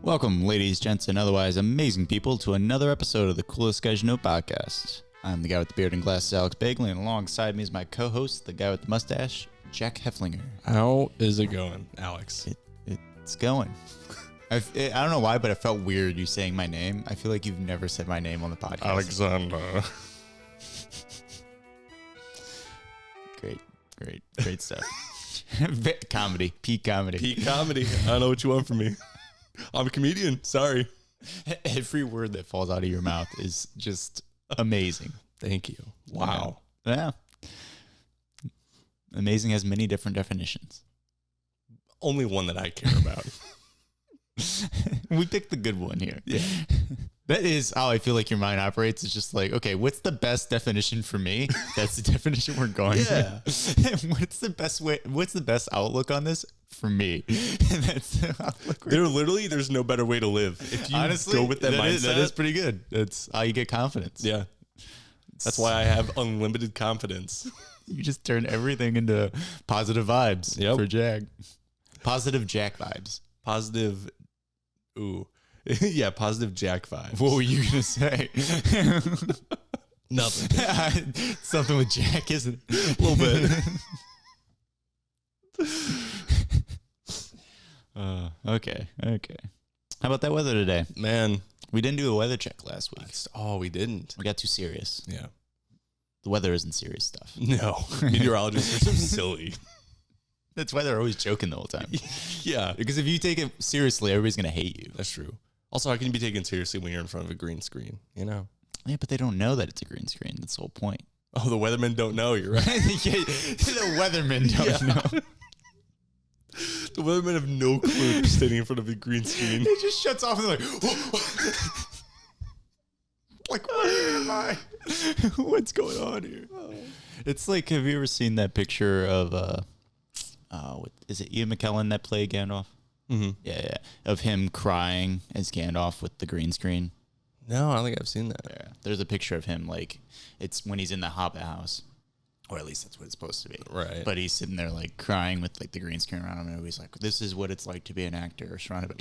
Welcome, ladies, gents, and otherwise amazing people, to another episode of the Coolest Guys You Know podcast. I'm the guy with the beard and glasses, Alex Bagley, and alongside me is my co-host, the guy with the mustache, Jack Hefflinger. How is it going, Alex? It's going. I don't know why, but it felt weird you saying my name. I feel like you've never said my name on the podcast. Alexander. Great stuff. Comedy, peak comedy. Peak comedy. I don't know what you want from me. I'm a comedian. Sorry. Every word that falls out of your mouth is just amazing. Thank you. Wow. Yeah. Amazing has many different definitions. Only one that I care about. We picked the good one here. Yeah. That is how I feel like your mind operates. It's just like, okay, what's the best definition for me? That's the definition we're going with. What's the best way? What's the best outlook on this for me? And that's the outlook. There's no better way to live. If you honestly go with that mindset. That is pretty good. That's how you get confidence. Yeah. That's why I have unlimited confidence. You just turn everything into positive vibes for Jack. Positive Jack vibes. Positive. Ooh. Yeah, positive Jack vibes. What were you going to say? Nothing. Something with Jack, isn't it? A little bit. Okay. How about that weather today? Man. We didn't do a weather check last week. Oh, we didn't. We got too serious. Yeah. The weather isn't serious stuff. No. Meteorologists are so silly. That's why they're always joking the whole time. Yeah. Because if you take it seriously, everybody's going to hate you. That's true. Also, how can you be taken seriously when you're in front of a green screen? You know? Yeah, but they don't know that it's a green screen. That's the whole point. Oh, the weathermen don't know. You're right. The weathermen don't know. The weathermen have no clue they're standing in front of a green screen. It just shuts off and they're like, where am I? What's going on here? It's like, have you ever seen that picture of, is it Ian McKellen that played Gandalf? Mm-hmm. Yeah. Of him crying as Gandalf with the green screen. No, I don't think I've seen that. Yeah. There's a picture of him, like, it's when he's in the Hobbit house. Or at least that's what it's supposed to be. Right. But he's sitting there, like, crying with, like, the green screen around him. And he's like, this is what it's like to be an actor. Surrounded by...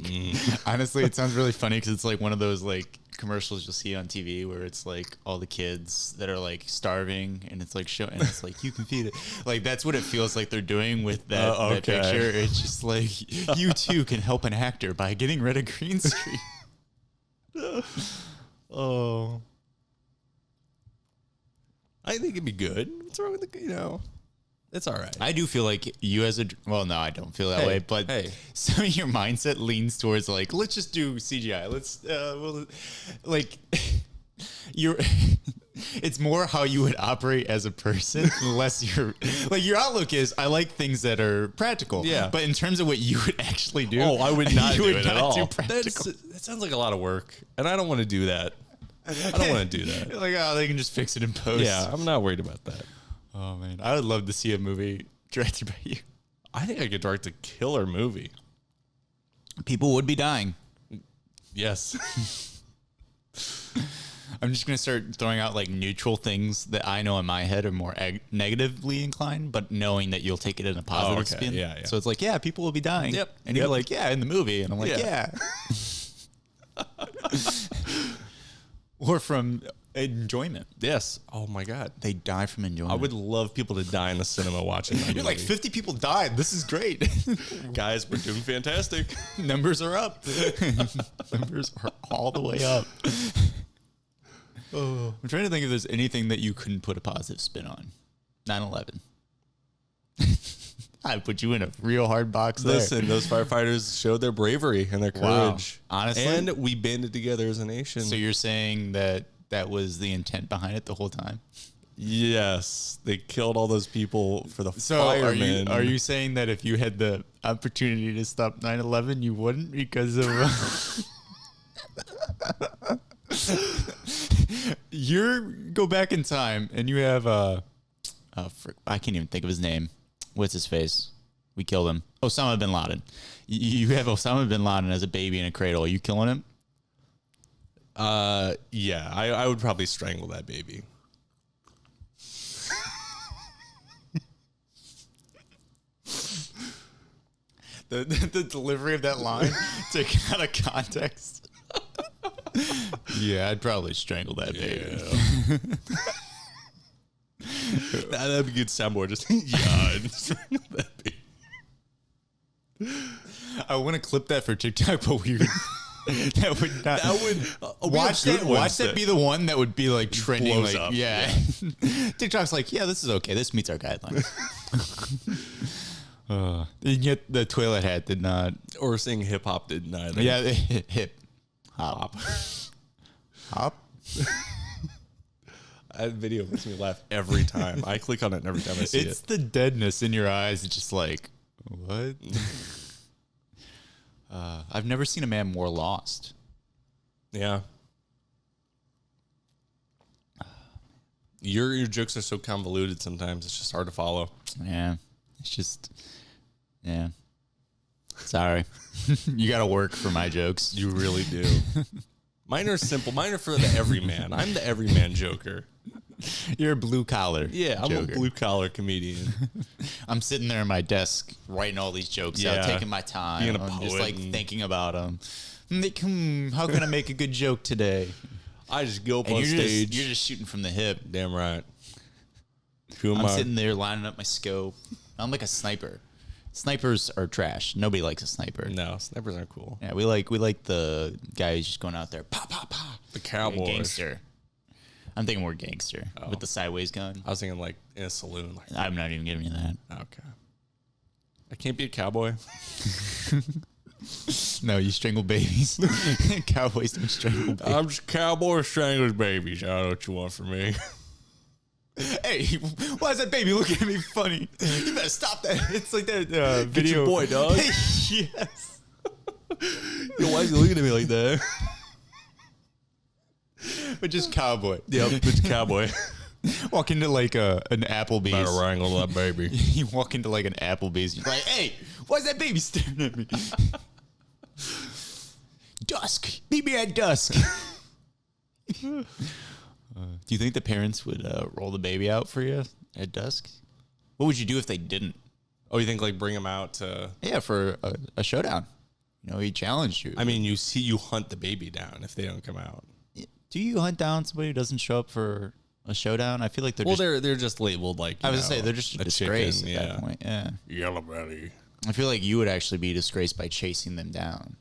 Honestly, it sounds really funny because it's, like, one of those, like, commercials you'll see on TV where it's, like, all the kids that are, like, starving. And it's, like, and it's, like, you can feed it. Like, that's what it feels like they're doing with that picture. It's just, like, you, too, can help an actor by getting rid of green screen. Oh. I think it'd be good. What's wrong with it's all right. I do feel like you as well, no, I don't feel that way, but some of your mindset leans towards like, let's just do CGI. Let's, it's more how you would operate as a person, less your outlook is, I like things that are practical. Yeah. But in terms of what you would actually do. Oh, I would not do it at all. That sounds like a lot of work, and I don't want to do that. I don't want to do that. Like, oh, they can just fix it in post. Yeah, I'm not worried about that. Oh, man. I would love to see a movie directed by you. I think I could direct a killer movie. People would be dying. Yes. I'm just going to start throwing out like neutral things that I know in my head are more negatively inclined, but knowing that you'll take it in a positive spin. Yeah. So it's like, yeah, people will be dying. Yep. And you're like, yeah, in the movie. And I'm like, yeah. Or from enjoyment. Yes. Oh my God. They die from enjoyment. I would love people to die in the cinema watching that You're movie. like, 50 people died. This is great. Guys, we're doing fantastic. Numbers are up. Numbers are all the way up. Oh, I'm trying to think if there's anything that you couldn't put a positive spin on. 9/11. I put you in a real hard box there. Listen, those firefighters showed their bravery and their courage. Wow. Honestly. And we banded together as a nation. So you're saying that was the intent behind it the whole time? Yes. They killed all those people for the firemen. Are you saying that if you had the opportunity to stop 9/11, you wouldn't because of... go back in time and you have I can't even think of his name. What's his face? We killed him. Osama bin Laden. You have Osama bin Laden as a baby in a cradle. Are you killing him? Yeah, I would probably strangle that baby. The delivery of that line taken out of context. Yeah, I'd probably strangle that baby. That'd be a good soundboard. Just I'd strangle that baby. I want to clip that for TikTok, but we would. That would not. That would watch that. Watch that be the one that would be like trending. Blows like, up. yeah. TikTok's like, yeah, this is okay. This meets our guidelines. And yet the toilet hat did not. Or saying hip hop didn't either. Yeah, hip hop. Hop. That video makes me laugh every time. I click on it and every time I see It's it. the deadness in your eyes. It's just like, what? I've never seen a man more lost. Yeah. Your jokes are so convoluted sometimes. It's just hard to follow. Yeah. It's just, yeah. Sorry. You got to work for my jokes. You really do. Mine are simple. Mine are for the everyman. I'm the everyman joker. You're a blue collar. Yeah, I'm joker. a blue collar comedian. I'm sitting there at my desk writing all these jokes out, taking my time. Being a I'm just like poet thinking about them. How can I make a good joke today? I just go up And on stage. You're just shooting from the hip. Damn right. Who am I'm I? sitting there lining up my scope. I'm like a sniper. Snipers are trash. Nobody likes a sniper. No, snipers aren't cool. Yeah, we like the guy who's just going out there, pa pa pa. The cowboy. Gangster. I'm thinking more gangster with the sideways gun. I was thinking like in a saloon. Like, I'm not even giving you that. okay. I can't be a cowboy. No, you strangle babies. Cowboys don't strangle babies. I'm just a cowboy strangling babies. I don't know what you want from me. Hey, why is that baby looking at me funny? You better stop that. It's like that video. Get your boy, dog. Yes. Yo, why is he looking at me like that? But just cowboy. Yep, it's cowboy. Walk into like an Applebee's. Better wrangle that baby. You walk into like an Applebee's. You're like, hey, why is that baby staring at me? Dusk. Meet me at dusk. Do you think the parents would roll the baby out for you at dusk? What would you do if they didn't? Oh, you think like bring him out to? Yeah, for a showdown. You know, he challenged you. I mean, you hunt the baby down if they don't come out. Do you hunt down somebody who doesn't show up for a showdown? I feel like they're just labeled like. I was say they're just a disgrace at that point. Yeah, yellow belly. I feel like you would actually be disgraced by chasing them down.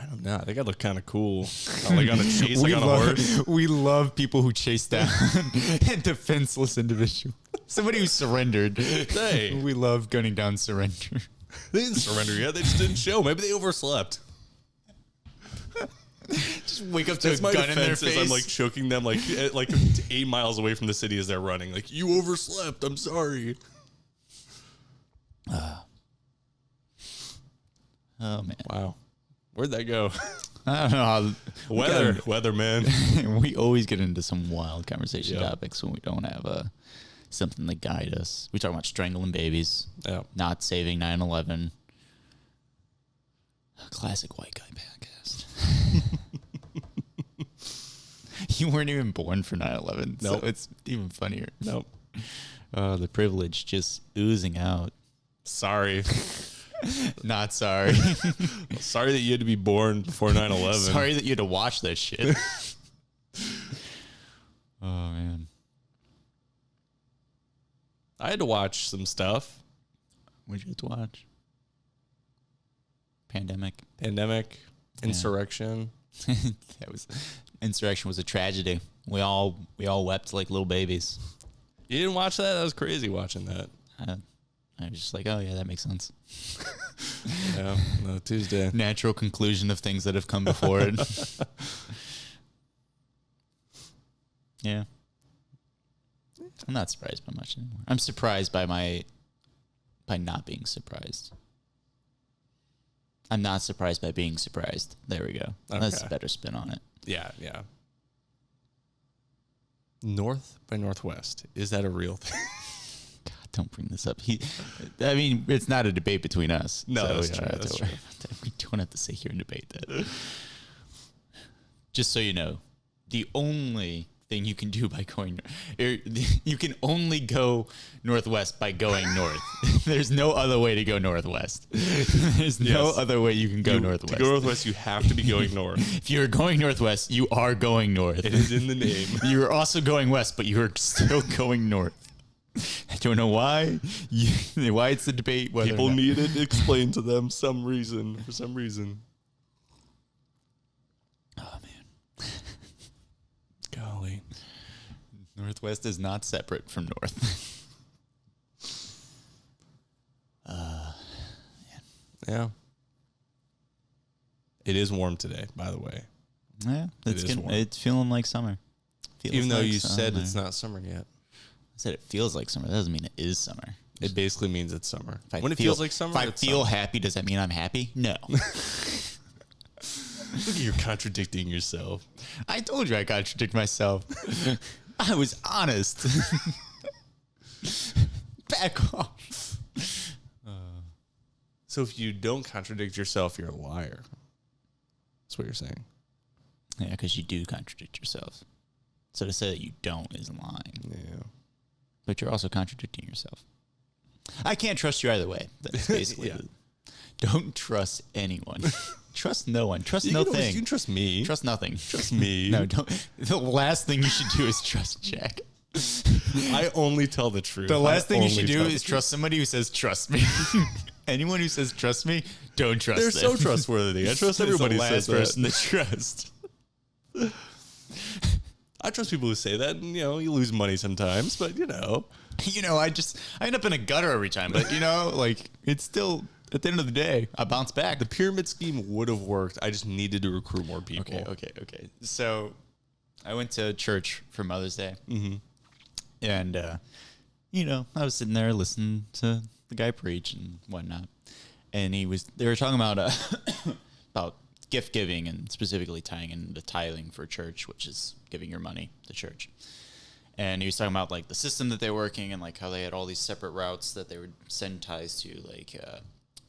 I don't know. I think I look kind of cool. Like on a chase, like on a horse. We love people who chase down a defenseless individual. Somebody who surrendered. Hey. We love gunning down surrender. They didn't surrender yet. They just didn't show. Maybe they overslept. Just wake up to That's a my gun in their defense. Is face. I'm like choking them like 8 miles away from the city as they're running. Like, you overslept. I'm sorry. Oh man! Wow. Where'd that go? I don't know how Weatherman. We always get into some wild conversation Yep. topics when we don't have something to guide us. We talk about strangling babies, not saving 9/11. Classic white guy podcast. You weren't even born for 9/11, Nope. so it's even funnier. Nope. The privilege just oozing out. Sorry. Not sorry. Sorry that you had to be born before 9/11. Sorry that you had to watch that shit. Oh, man. I had to watch some stuff. What'd you have to watch? Pandemic. Insurrection. Insurrection was a tragedy. We all wept like little babies. You didn't watch that? That was crazy watching that. I was just like, oh yeah, that makes sense. Yeah, no, Tuesday. Natural conclusion of things that have come before it. Yeah. I'm not surprised by much anymore. I'm surprised by not being surprised. I'm not surprised by being surprised. There we go. That's a better spin on it. Yeah. North by Northwest. Is that a real thing? God, don't bring this up. I mean, it's not a debate between us. No, so that's true. That's true. We don't have to sit here and debate that. Just so you know, the only thing you can do by going. You can only go northwest by going north. There's no other way to go northwest. There's no other way you can go northwest. To go northwest, you have to be going north. If you're going northwest, you are going north. It is in the name. You're also going west, but you're still going north. I don't know why. Why it's a debate. People need it explained to them for some reason. Oh man, golly, northwest is not separate from north. Yeah. It is warm today, by the way. Yeah, it's feeling like summer. Even though you said it's not summer yet. I said it feels like summer. That doesn't mean it is summer. It basically means it's summer. When it feels like summer, if I feel happy, does that mean I'm happy? No. Look at you contradicting yourself. I told you I contradict myself. I was honest. Back off. So if you don't contradict yourself, you're a liar. That's what you're saying. Yeah, because you do contradict yourself. So to say that you don't is lying. Yeah. But you're also contradicting yourself. I can't trust you either way. That's basically Don't trust anyone. Trust no one. Trust nothing. You can trust me. Trust nothing. Trust me. No, don't. The last thing you should do is trust Jack. I only tell the truth. The last thing you should do is trust somebody who says, trust me. Anyone who says, trust me, don't trust them. They're so trustworthy. I trust everybody who says that. The last person to trust. I trust people who say that, and, you lose money sometimes, but, I end up in a gutter every time, but, it's still, at the end of the day, I bounce back. The pyramid scheme would have worked. I just needed to recruit more people. Okay. So I went to church for Mother's Day. Mm-hmm. And, I was sitting there listening to the guy preach and whatnot. And they were talking about, about gift giving and specifically tying in the tithing for church, which is giving your money to church. And he was talking about like the system that they're working and like how they had all these separate routes that they would send tithes to, like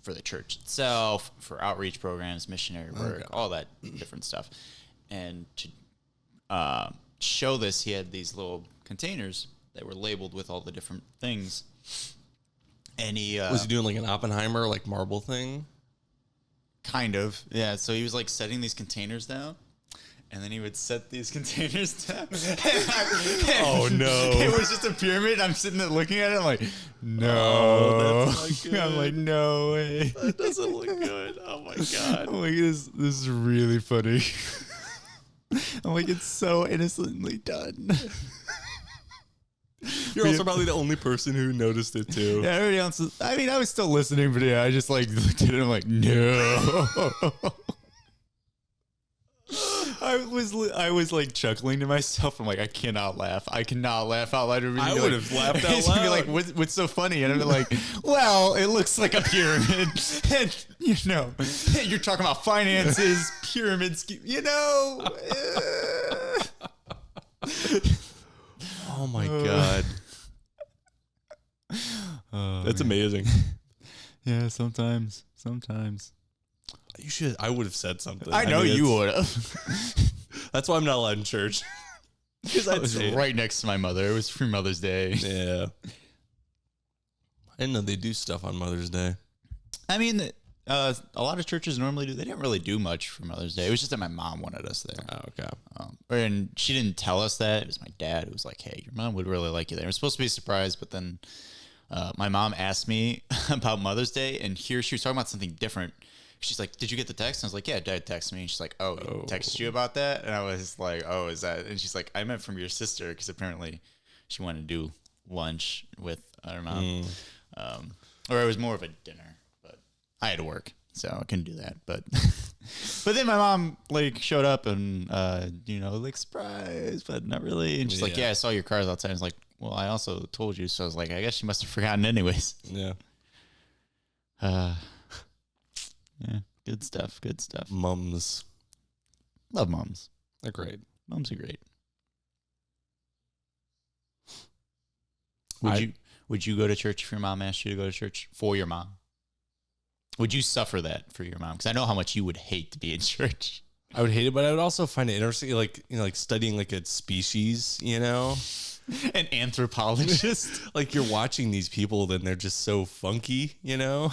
for the church itself, for outreach programs, missionary work, all that different stuff. And to show this, he had these little containers that were labeled with all the different things. And was he doing like an Oppenheimer like marble thing? Kind of, yeah. So he was like setting these containers down, and then he would set these containers down. Oh no! It was just a pyramid. I'm sitting there looking at it. I'm like, no. That's not good. I'm like, no way. That doesn't look good. Oh my god! I'm like, this is really funny. I'm like, it's so innocently done. You're also probably the only person who noticed it too. Yeah, everybody else. I was still listening, but yeah, I just like looked at it. And I'm like, no. I was like chuckling to myself. I'm like, I cannot laugh. I cannot laugh out loud. I would have laughed out loud. Be like, what's so funny? And I'd be like, well, it looks like a pyramid. And you're talking about finances, pyramid scheme. Oh my god. That's amazing. Yeah, sometimes. You should. I would have said something. I know you would have. That's why I'm not allowed in church. Because I was right next to my mother. It was for Mother's Day. Yeah. I didn't know they do stuff on Mother's Day. I mean, a lot of churches normally do. They didn't really do much for Mother's Day. It was just that my mom wanted us there. Oh, okay. And she didn't tell us that. It was my dad who was like, hey, your mom would really like you there. It was supposed to be a surprise, but then my mom asked me about Mother's Day, and here she was talking about something different. She's like, did you get the text? And I was like, yeah, Dad texted me. And she's like, oh, he texted you about that? And I was like, oh, is that? And she's like, I meant from your sister, because apparently she wanted to do lunch with her mom. Or it was more of a dinner, but I had to work, so I couldn't do that. But but then my mom like showed up and like surprise, but not really. And she's like, yeah, I saw your cars outside. I was like, well, I also told you. So I was like, I guess she must have forgotten anyways. Yeah. Yeah, good stuff. Mums. Love mums. They're great. Mums are great. Would you go to church if your mom asked you to go to church for your mom? Would you suffer that for your mom? Because I know how much you would hate to be in church. I would hate it, but I would also find it interesting, like, you know, like studying like a species, you know, An anthropologist. like you're watching these people, then they're just so funky, you know.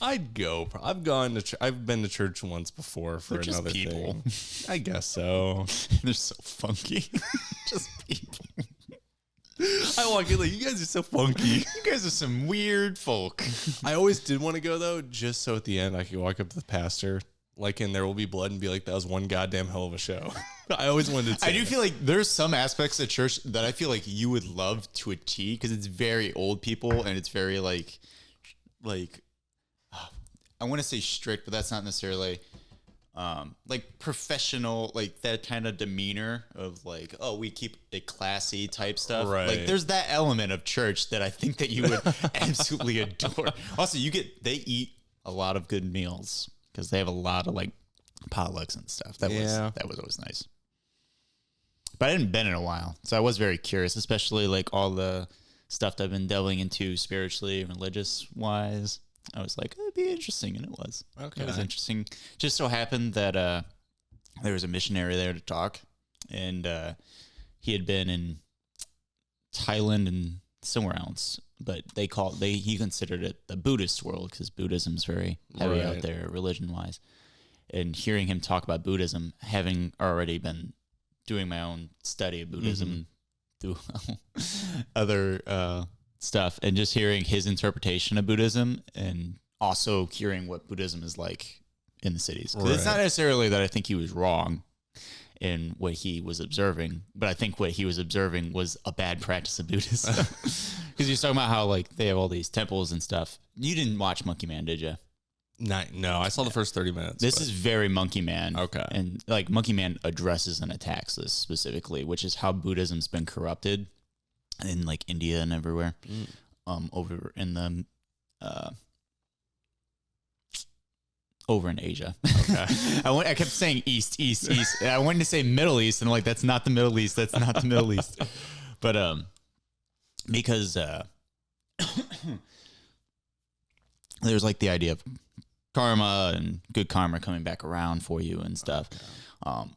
I'd go. I've gone to. I've been to church once before for They're just another people. thing. I guess so. They're so funky. Just people. I walk in like, you guys are so funky. You guys are some weird folk. I always did want to go though, just so at the end I could walk up to the pastor, like in There Will Be Blood, and be like, that was one goddamn hell of a show. I always wanted to. I do feel like there's some aspects of church that I feel like you would love to a T, because it's very old people and it's very like I want to say strict, but that's not necessarily like professional, like that kind of demeanor of like, oh, we keep it classy type stuff. Right. Like there's that element of church that I think that you would absolutely adore. Also, they eat a lot of good meals because they have a lot of like potlucks and stuff. That was always nice. But I hadn't been in a while, so I was very curious, especially like all the stuff that I've been delving into spiritually and religious wise. I was like, it'd be interesting, and it was. Okay. It was interesting. Just so happened that there was a missionary there to talk, and he had been in Thailand and somewhere else, but he considered it the Buddhist world because Buddhism is very heavy out there religion wise. And hearing him talk about Buddhism, having already been doing my own study of Buddhism through other stuff, and just hearing his interpretation of Buddhism, and also hearing what Buddhism is like in the cities. Because it's not necessarily that I think he was wrong in what he was observing, but I think what he was observing was a bad practice of Buddhism. Because he was talking about how like they have all these temples and stuff. You didn't watch Monkey Man, did you? No, I saw the first 30 minutes. This is very Monkey Man. Okay. And like Monkey Man addresses and attacks this specifically, which is how Buddhism's been corrupted in like India and everywhere. Over in the over in Asia. Okay. I kept saying east. I wanted to say Middle East, and I'm like, that's not the Middle East. That's not the Middle East. But because there's like the idea of karma and good karma coming back around for you and stuff,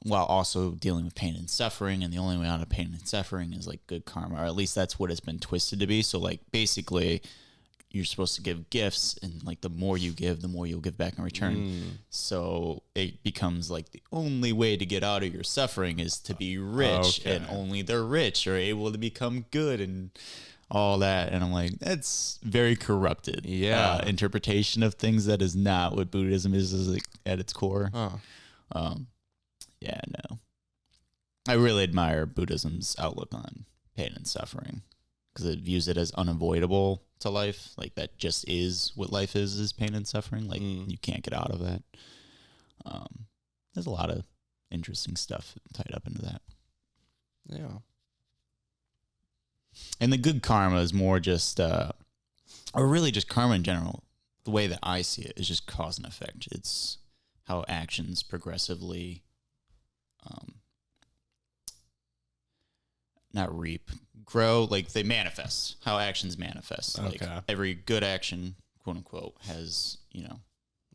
while also dealing with pain and suffering. And the only way out of pain and suffering is like good karma, or at least that's what it's been twisted to be. So like basically you're supposed to give gifts, and like the more you give, the more you'll give back in return. So it becomes like the only way to get out of your suffering is to be rich, and only the rich are able to become good and all that. And I'm like, that's very corrupted interpretation of things. That is not what Buddhism is like, at its core. Yeah, no. I really admire Buddhism's outlook on pain and suffering, because it views it as unavoidable to life. Like that just is what life is pain and suffering. Like you can't get out of that. There's a lot of interesting stuff tied up into that. Yeah. And the good karma is more just, or really just karma in general. The way that I see it is just cause and effect. It's how actions progressively, not reap, grow, like they manifest, how actions manifest. Like every good action, quote unquote, has,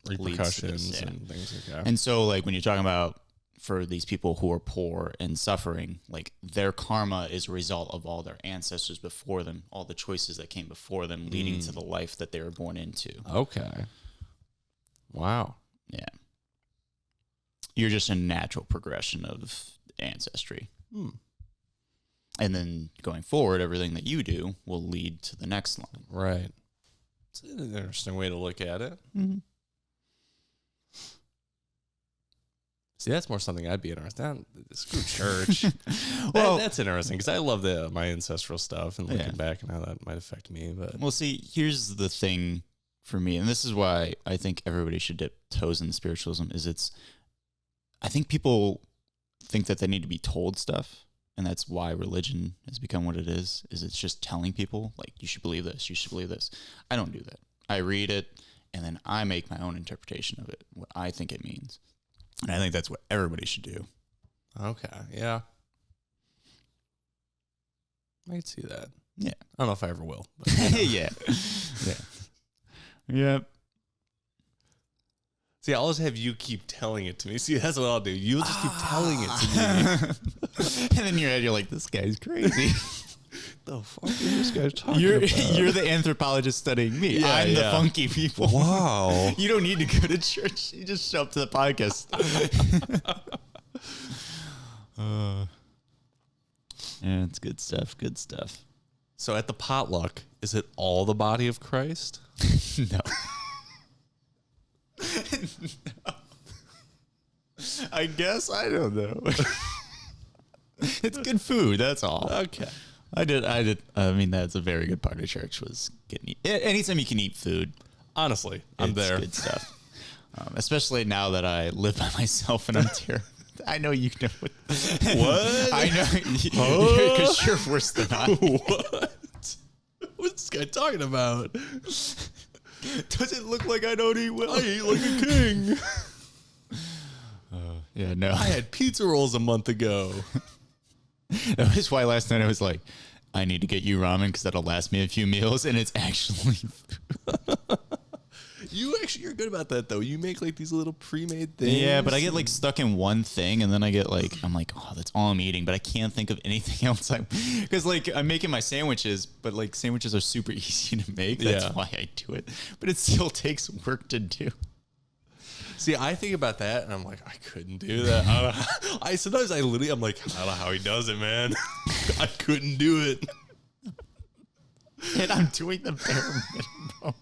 repercussions and things like that. And so like when you're talking about for these people who are poor and suffering, like their karma is a result of all their ancestors before them, all the choices that came before them, leading to the life that they were born into. Okay. Wow. Yeah. You're just a natural progression of ancestry. And then going forward, everything that you do will lead to the next line. Right. It's an interesting way to look at it. See, that's more something I'd be interested in. Screw church. Well, that's interesting because I love my ancestral stuff and looking back and how that might affect me. But well, see, here's the thing for me, and this is why I think everybody should dip toes in spiritualism. I think people think that they need to be told stuff, and that's why religion has become what it is. It's just telling people like you should believe this, you should believe this. I don't do that. I read it, and then I make my own interpretation of it, what I think it means. And I think that's what everybody should do. Okay, yeah. I can see that. Yeah. I don't know if I ever will. But, Yeah. Yep. See, I'll just have you keep telling it to me. See, that's what I'll do. You'll just keep telling it to me. And in your head, you're like, this guy's crazy. The fuck is this guy talking You're about? you're the anthropologist studying me. Yeah, I'm the yeah. funky people. Wow. You don't need to go to church. You just show up to the podcast. Yeah, it's good stuff. Good stuff. So at the potluck, is it all the body of Christ? No. No. I guess I don't know. It's good food. That's all. Okay. I did. I mean, that's a very good part of church was getting. Anytime you can eat food, Honestly, I'm it's there. Good stuff. Especially now that I live by myself and I'm terrible. I know you know what. What? I know because you're worse than I. What? What's this guy talking about? Does it look like I don't eat well? I eat like a king. Yeah, no. I had pizza rolls a month ago. That was why last night I was like, I need to get you ramen because that'll last me a few meals, and it's actually You're good about that though. You make like these little pre-made things. Yeah, but I get like stuck in one thing, and then I get like, I'm like, oh, that's all I'm eating, but I can't think of anything else. Because like I'm making my sandwiches, but like sandwiches are super easy to make. That's why I do it. But it still takes work to do. See, I think about that, and I'm like, I couldn't do that. I don't know. Sometimes I'm like, I don't know how he does it, man. I couldn't do it. And I'm doing the bare minimum.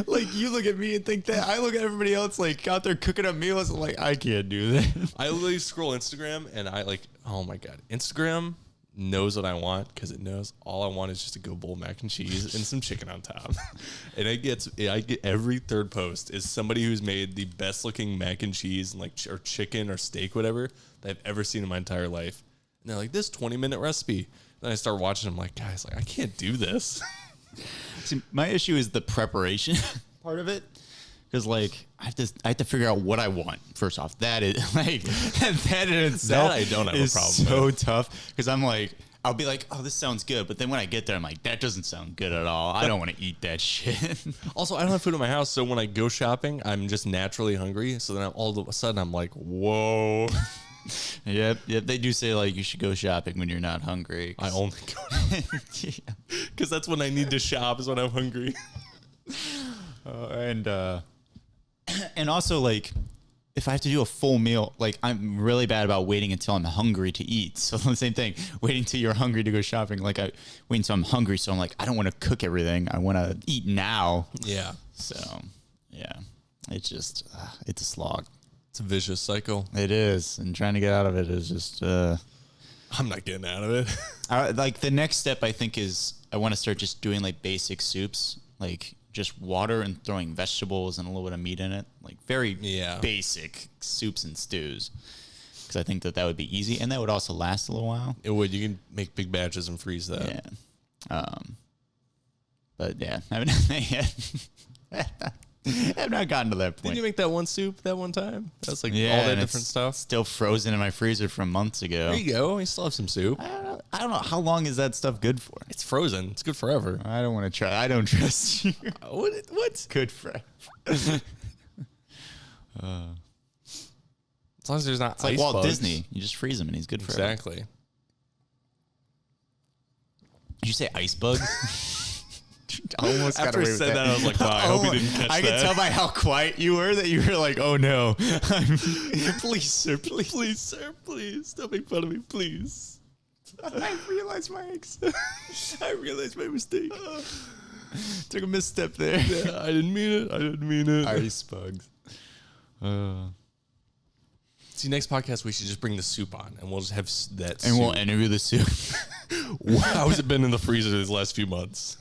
Like you look at me and think that. I look at everybody else like out there cooking up meals. And like I can't do that. I literally scroll Instagram, and I like, oh my god, Instagram knows what I want because it knows all I want is just a good bowl of mac and cheese and some chicken on top. And I get every third post is somebody who's made the best looking mac and cheese and like or chicken or steak, whatever, that I've ever seen in my entire life. And they're like, this 20-minute recipe. Then I start watching. I'm like, guys, like I can't do this. See, my issue is the preparation part of it. Because like I have to figure out what I want first off. That is like that in itself. That I don't have a is problem so with. tough. Because I'm like I'll be like, oh, this sounds good, but then when I get there, I'm like, that doesn't sound good at all. I don't want to eat that shit. Also, I don't have food in my house, so when I go shopping, I'm just naturally hungry. So then all of a sudden, I'm like, whoa. Yep. They do say like you should go shopping when you're not hungry. I only go because that's when I need to shop is when I'm hungry. And also like if I have to do a full meal, like I'm really bad about waiting until I'm hungry to eat. So the same thing, waiting till you're hungry to go shopping. Like I wait until I'm hungry, so I'm like I don't want to cook everything. I want to eat now. Yeah. So yeah, it's just it's a slog. It's a vicious cycle. It is, and trying to get out of it is just. I'm not getting out of it. Like the next step, I think, is I want to start just doing like basic soups, like just water and throwing vegetables and a little bit of meat in it, like very basic soups and stews. Because I think that would be easy, and that would also last a little while. It would. You can make big batches and freeze that. Yeah. But yeah, I haven't done that yet. I've not gotten to that point. Did you make that one soup that one time? That's like all Yeah, that and different it's stuff. Still frozen in my freezer from months ago. There you go. You still have some soup. I don't know how long is that stuff good for. It's frozen. It's good forever. I don't want to try. I don't trust you. What? Good forever. As long as there's not It's like ice Walt bugs. Disney. You just freeze him and he's good forever. Exactly. Did you say ice bugs? I almost got After away I with said that, I was like, wow, I hope you didn't catch I that. could tell by how quiet you were that you were like, oh no. Please, sir, please. Please, sir, please. Don't make fun of me, please. I realized I realized my mistake. Took a misstep there. Yeah, I didn't mean it. Ice bugs. See, next podcast, we should just bring the soup on, and we'll just have that And soup. we'll interview the soup. How has it been in the freezer these last few months?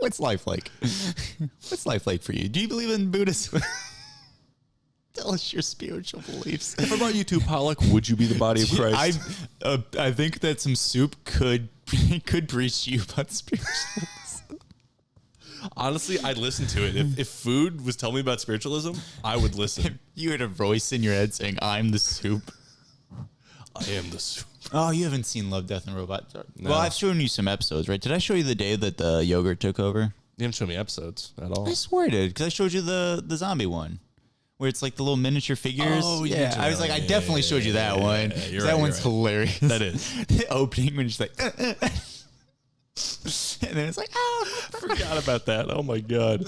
What's life like? What's life like for you? Do you believe in Buddhism? Tell us your spiritual beliefs. If I brought you to Pollock, would you be the body of Christ? I think that some soup could preach you about spiritualism. Honestly, I'd listen to it. If food was telling me about spiritualism, I would listen. If you had a voice in your head saying, I'm the soup. I am the soup. Oh, you haven't seen Love, Death, and Robots? No. Well, I've shown you some episodes, right? Did I show you the day that the yogurt took over? You didn't show me episodes at all. I swear I did, because I showed you the zombie one. where it's like the little miniature figures. Oh, yeah. I was like, I definitely showed you that one. That one's hilarious. That is. The opening when she's like, and then it's like, oh, I forgot about that. Oh my God.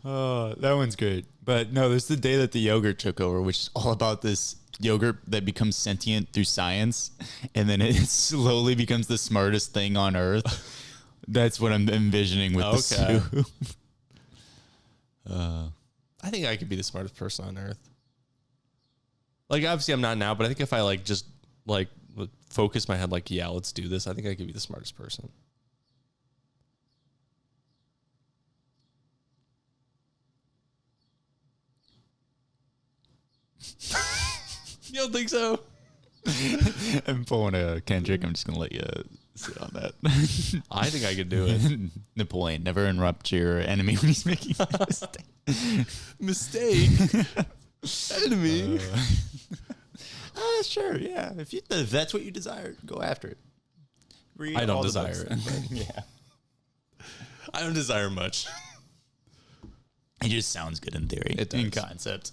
oh, that one's great. But no, there's the day that the yogurt took over, which is all about this yogurt that becomes sentient through science, and then it slowly becomes the smartest thing on earth. That's what I'm envisioning with the soup. I think I could be the smartest person on earth. Like, obviously I'm not now, but I think if I like just like focus my head like, yeah, let's do this, I think I could be the smartest person. You don't think so? I'm pulling a Kendrick. I'm just going to let you sit on that. I think I could do it. Napoleon, never interrupt your enemy when he's making a mistake. Enemy. Sure, yeah. If that's what you desire, go after it. Read I don't all the desire books. it. Yeah. I don't desire much. It just sounds good in theory, It in does. concept.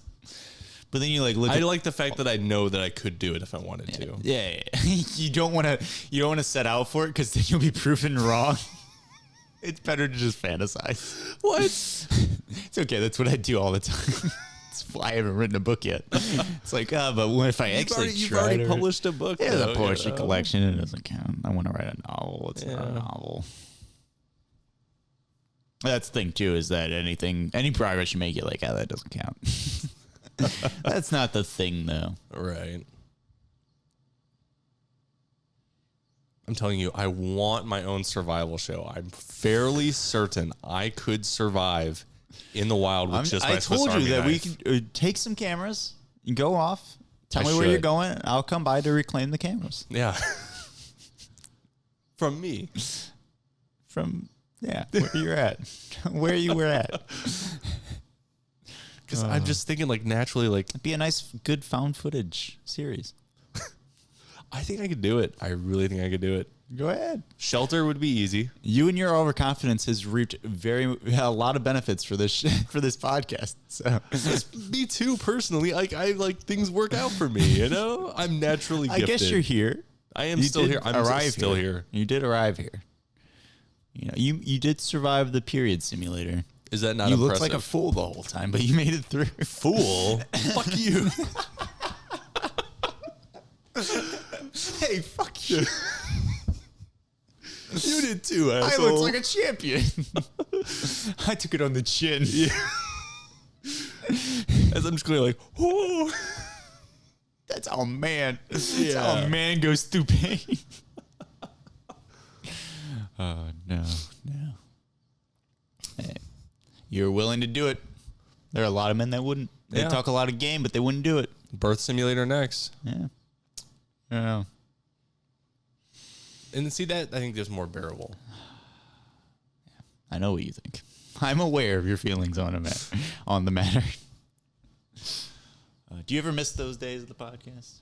But then you like look. I like the fact that I know that I could do it if I wanted to. Yeah. You don't want to set out for it because then you'll be proven wrong. It's better to just fantasize. What? It's okay. That's what I do all the time. That's why I haven't written a book yet. It's like, but what if I actually You've try already to published a book. Yeah, the though, poetry you know? collection. It doesn't count. I want to write a novel. It's not a Yeah. novel. That's the thing too, is that any progress you make, you're like, that doesn't count. That's not the thing, though. Right. I'm telling you, I want my own survival show. I'm fairly certain I could survive in the wild with just my I Swiss told Army you that we knife. could take some cameras and go off. Tell I me where you're should. going. I'll come by to reclaim the cameras. Yeah. From me. From, where you're at. Where you were at. Because I'm just thinking, like, naturally, like, It'd be a nice, good found footage series. I think I could do it. I really think I could do it. Go ahead. Shelter would be easy. You and your overconfidence has reaped a lot of benefits for this for this podcast. So Me too, personally. Like, I like things work out for me, you know? I'm naturally I gifted. guess you're here. I am You still did here. I'm arrive still here. You did arrive here. You know, you did survive the period simulator. Is that not You impressive? looked like a fool the whole time, but you made it through. fool. Fuck you. Hey, fuck you. You did too, I asshole. looked like a champion. I took it on the chin. Yeah. As I'm just going like, oh. That's how a man. That's Yeah. how a man goes through pain. Oh, no. Hey, you're willing to do it. There are a lot of men that wouldn't. They Yeah. talk a lot of game, but they wouldn't do it. Birth simulator next. Yeah. I don't know. And see that, I think that's more bearable. I know what you think. I'm aware of your feelings on the matter. Do you ever miss those days of the podcast?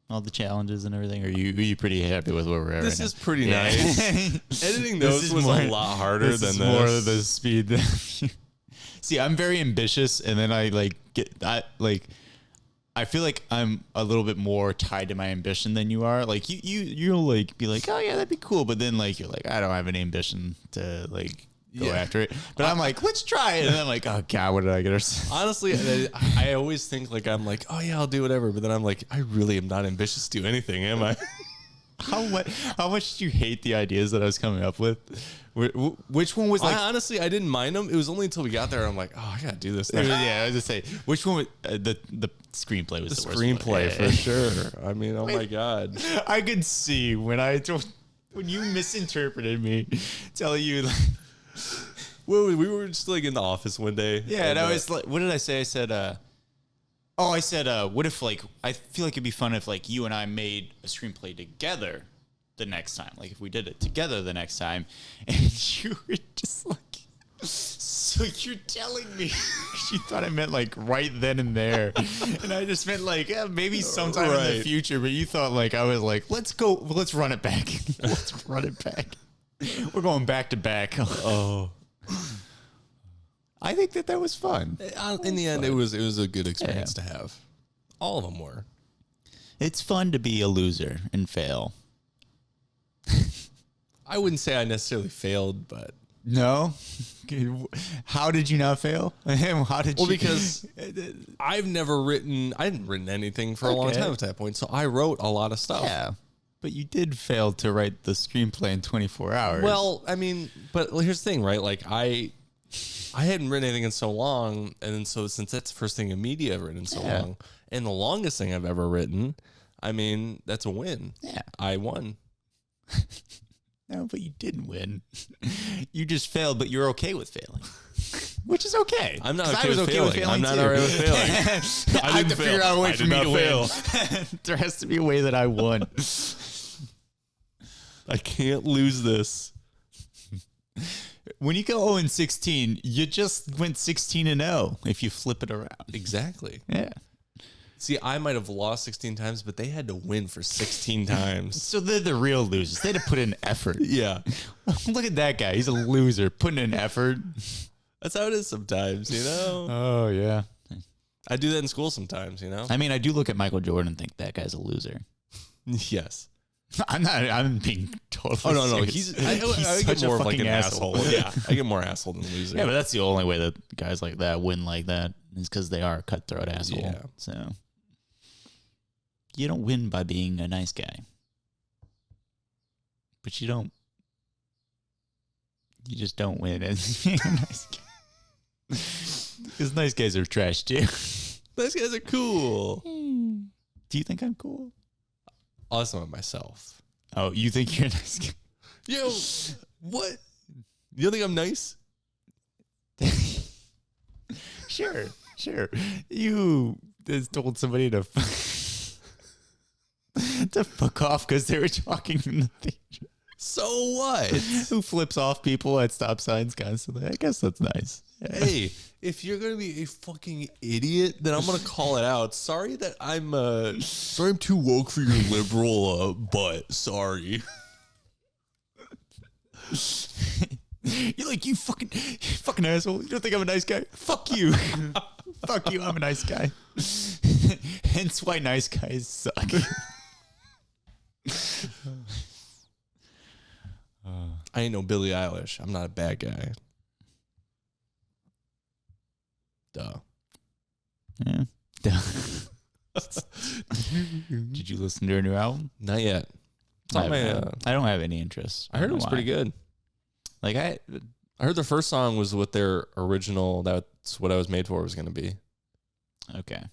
All the challenges and everything? Or are you pretty happy with where we're at This right is now? pretty Yeah. nice. Editing This those is was more- a lot harder this than is this. more of the speed that See, I'm very ambitious, and then I feel like I'm a little bit more tied to my ambition than you are. Like you'll like be like, oh yeah, that'd be cool, but then like you're like, I don't have any ambition to like go Yeah. after it. But I'm like, let's try it, and then I'm like, oh god, what did I get ourselves? Honestly, I always think like I'm like, oh yeah, I'll do whatever. But then I'm like, I really am not ambitious to do anything, am I? How much did you hate the ideas that I was coming up with? Which one was like? Honestly, I didn't mind them. It was only until we got there I'm like, oh, I gotta do this now. Yeah, I was just say which one was the screenplay was the worst one. Screenplay Yeah. for sure. I mean, oh my god. I could see when you misinterpreted me, telling you like, Well, we were just like in the office one day. yeah, and I was like, what did I say? I said, what if like I feel like it'd be fun if like you and I made a screenplay together the next time, like if we did it together the next time, and you were just like, so you're telling me you thought I meant like right then and there, and I just meant like maybe sometime in the Right. future, but you thought like I was like, let's run it back, let's run it back. We're going back to back. Oh. I think that was fun. In the end, it was a good experience to have. All of them were. It's fun to be a loser and fail. I wouldn't say I necessarily failed, but No? How did you not fail? How did you? Because I hadn't written anything for a long time at that point, so I wrote a lot of stuff. Yeah. But you did fail to write the screenplay in 24 hours. Well, I mean, but here's the thing, right? Like I hadn't written anything in so long, and then so since that's the first thing in media I've written in so long, and the longest thing I've ever written, I mean, that's a win. Yeah. I won. No, but you didn't win. You just failed, but you're okay with failing. Which is okay. I'm not okay with failing. I'm not all right with failing. I have to figure out a way for me to fail. win. There has to be a way that I won. I can't lose this. When you go 0-16, you just went 16-0 if you flip it around. Exactly. Yeah. See, I might have lost 16 times, but they had to win for 16 times. So they're the real losers. They had to put in effort. Yeah. Look at that guy. He's a loser putting in effort. That's how it is sometimes, you know? Oh, yeah. I do that in school sometimes, you know? I mean, I do look at Michael Jordan and think that guy's a loser. Yes. I'm being totally Oh, no. serious. I get more of like an asshole. Yeah. I get more asshole than loser. Yeah, but that's the only way that guys like that win like that is because they are a cutthroat asshole. Yeah. So you don't win by being a nice guy. But you just don't win as being a nice guy. Because nice guys are trash too. Those guys are cool. Do you think I'm cool? Also myself. Oh, you think you're a nice guy? Yo, what? You don't think I'm nice? Sure. You just told somebody to fuck off because they were talking in the theater. So what? Who flips off people at stop signs constantly? I guess that's nice. Yeah. Hey, if you're gonna be a fucking idiot, then I'm gonna call it out. Sorry that I'm too woke for your liberal butt. Sorry. You're like, you fucking asshole. You don't think I'm a nice guy? Fuck you. Fuck you. I'm a nice guy. Hence why nice guys suck. I ain't no Billie Eilish. I'm not a bad guy. Duh. Yeah. Did you listen to her new album? Not yet. I don't have any interest. I heard it was pretty good. Like I heard the first song was what their original. That's what I Was Made For was going to be. Okay.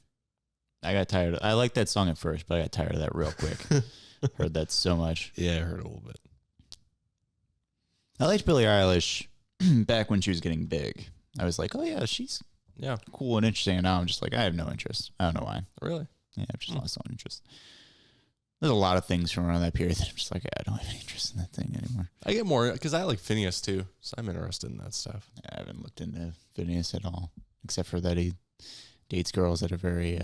I got tired. I liked that song at first, but I got tired of that real quick. Heard that so much. Yeah, I heard a little bit. I liked Billie Eilish back when she was getting big. I was like, oh yeah, she's cool and interesting. And now I'm just like, I have no interest. I don't know why. Really? Yeah, I've just lost all interest. There's a lot of things from around that period that I'm just like, I don't have any interest in that thing anymore. I get more because I like Phineas too, so I'm interested in that stuff. I haven't looked into Phineas at all, except for that he dates girls that are very,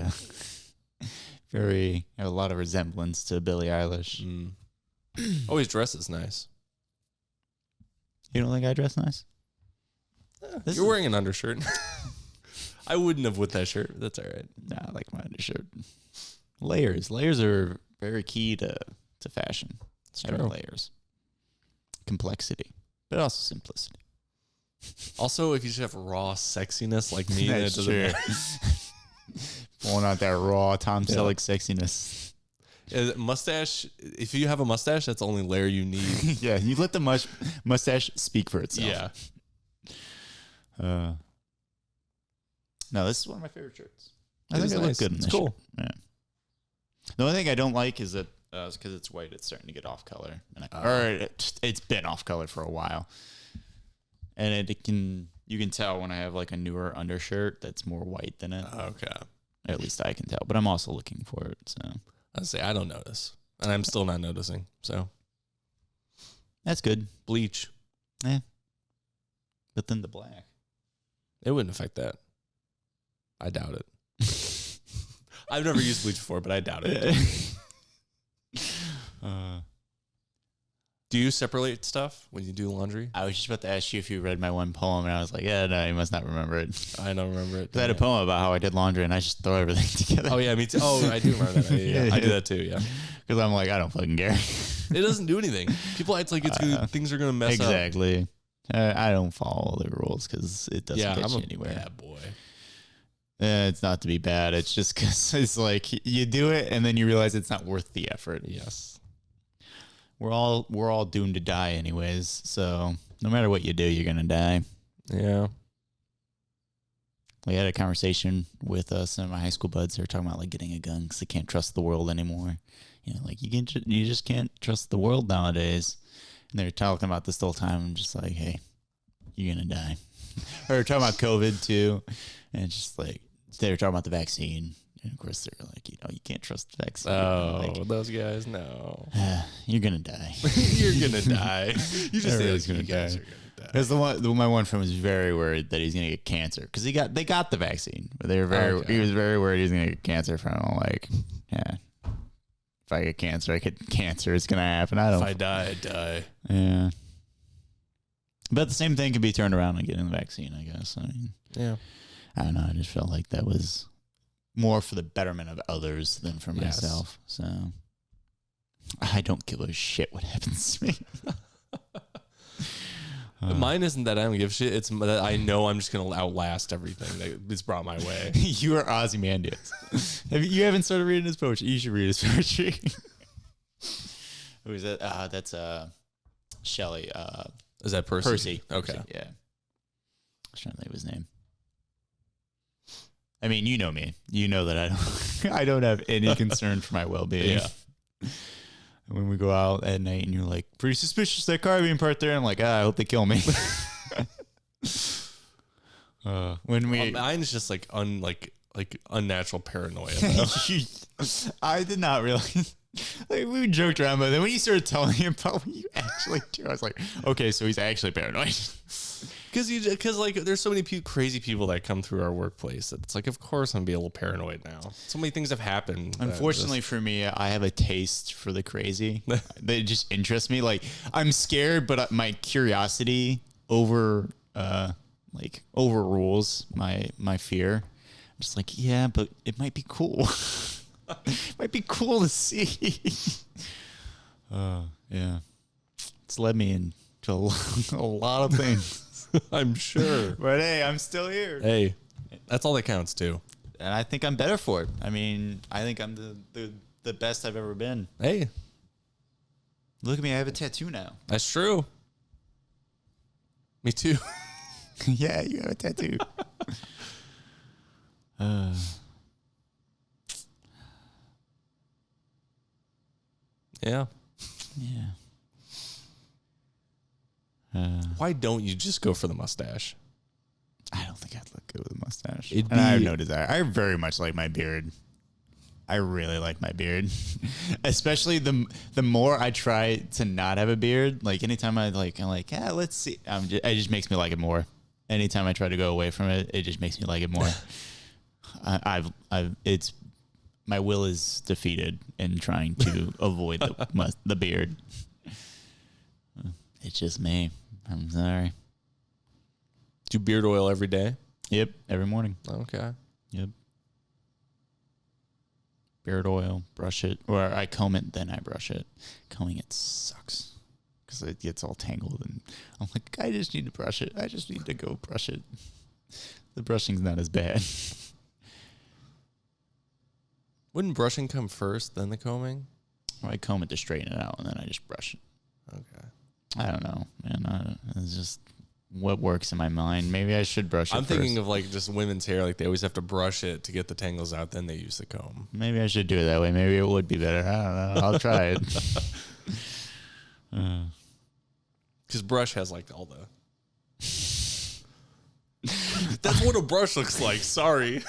very have a lot of resemblance to Billie Eilish. Always dresses nice. You don't think I dress nice? You're wearing an undershirt. I wouldn't have with that shirt. That's all right. Nah, I like my undershirt. Layers are very key to fashion. It's true. Layers, complexity, but also simplicity. Also, if you just have raw sexiness like me, that's then it doesn't true. Pulling out that raw Tom Selleck sexiness. Mustache. If you have a mustache, that's the only layer you need. Yeah, you let the mustache speak for itself. Yeah. No, this is one of my favorite shirts. I think it looks good. It's cool. Yeah. The only thing I don't like is that because it's white, it's starting to get off color, it's been off color for a while, and you can tell when I have like a newer undershirt that's more white than it. Okay. At least I can tell, but I'm also looking for it. So I say I don't notice, and I'm still not noticing. So that's good. Bleach. Yeah. But then the black. It wouldn't affect that. I doubt it. I've never used bleach before, but I doubt it. Do you separate stuff when you do laundry? I was just about to ask you if you read my one poem, and I was like, yeah, no, you must not remember it. I don't remember it. I had a poem about how I did laundry, and I just throw everything together. Oh, yeah, me too. Oh, I do remember that. Yeah. I do that too, yeah. Because I'm like, I don't fucking care. It doesn't do anything. People act like things are going to mess up. Exactly. I don't follow the rules because it doesn't get you anywhere. Yeah, boy. It's not to be bad. It's just because it's like you do it, and then you realize it's not worth the effort. Yes. We're all doomed to die anyways, so no matter what you do, you're gonna die. Yeah. We had a conversation with some of my high school buds. They were talking about like getting a gun because they can't trust the world anymore. You know, like you just can't trust the world nowadays. And they were talking about this the whole time. I'm just like, hey, you're gonna die. Or we're talking about COVID too, and it's just like they were talking about the vaccine. And of course, they're like, you can't trust the vaccine. Oh, like, those guys, no. You're going to die. You're going to die. You just say you guys are going to die. Because my one friend was very worried that he's going to get cancer. Because they got the vaccine. But he was very worried he's going to get cancer from it. I'm like, yeah. If I get cancer, it's going to happen. If I die, I die. Yeah. But the same thing could be turned around and getting the vaccine, I guess. I mean, yeah. I don't know. I just felt like that was more for the betterment of others than for myself. So I don't give a shit what happens to me. Mine isn't that I don't give a shit. It's that I know I'm just going to outlast everything that is brought my way. You are Ozymandias. You haven't started reading his poetry. You should read his poetry. Who is that? That's Shelley. Is that Percy? Percy. Okay. Percy, yeah. I was trying to think of his name. I mean, you know me. You know that I don't have any concern for my well-being. Yeah. When we go out at night and you're like, pretty suspicious that car being parked there. I'm like, I hope they kill me. Mine's just like unnatural paranoia. I did not realize. Like, we joked around, but then when you started telling me about what you actually do, I was like, okay, so he's actually paranoid. Because like there's so many crazy people that come through our workplace. It's like, of course I'm gonna be a little paranoid now. So many things have happened. Unfortunately for me, I have a taste for the crazy. That just interests me. Like, I'm scared, but my curiosity overrules my fear. I'm just like, yeah, but it might be cool. It might be cool to see. Yeah, it's led me into a lot of things. I'm sure. But hey, I'm still here. Hey, that's all that counts too. And I think I'm better for it. I mean, I think I'm the best I've ever been. Hey. Look at me, I have a tattoo now. That's true. Me too. Yeah, you have a tattoo. Yeah. Yeah. Why don't you just go for the mustache? I don't think I'd look good with a mustache. I have no desire. I very much like my beard. I really like my beard. Especially the more I try to not have a beard, like anytime I'm like, let's see. It just makes me like it more. Anytime I try to go away from it, it just makes me like it more. My will is defeated in trying to avoid the beard. It's just me. I'm sorry. Do beard oil every day? Yep, every morning. Okay. Yep. Beard oil, brush it, or I comb it, then I brush it. Combing it sucks because it gets all tangled, and I'm like, I just need to brush it. I just need to go brush it. The brushing's not as bad. Wouldn't brushing come first, then the combing? Well, I comb it to straighten it out, and then I just brush it. Okay. I don't know, man. It's just what works in my mind. Maybe I should brush it I'm first. thinking of like just women's hair. Like they always have to brush it to get the tangles out. Then they use the comb. Maybe I should do it that way. Maybe it would be better. I don't know. I'll try it. Because brush has like all the... That's what a brush looks like. Sorry.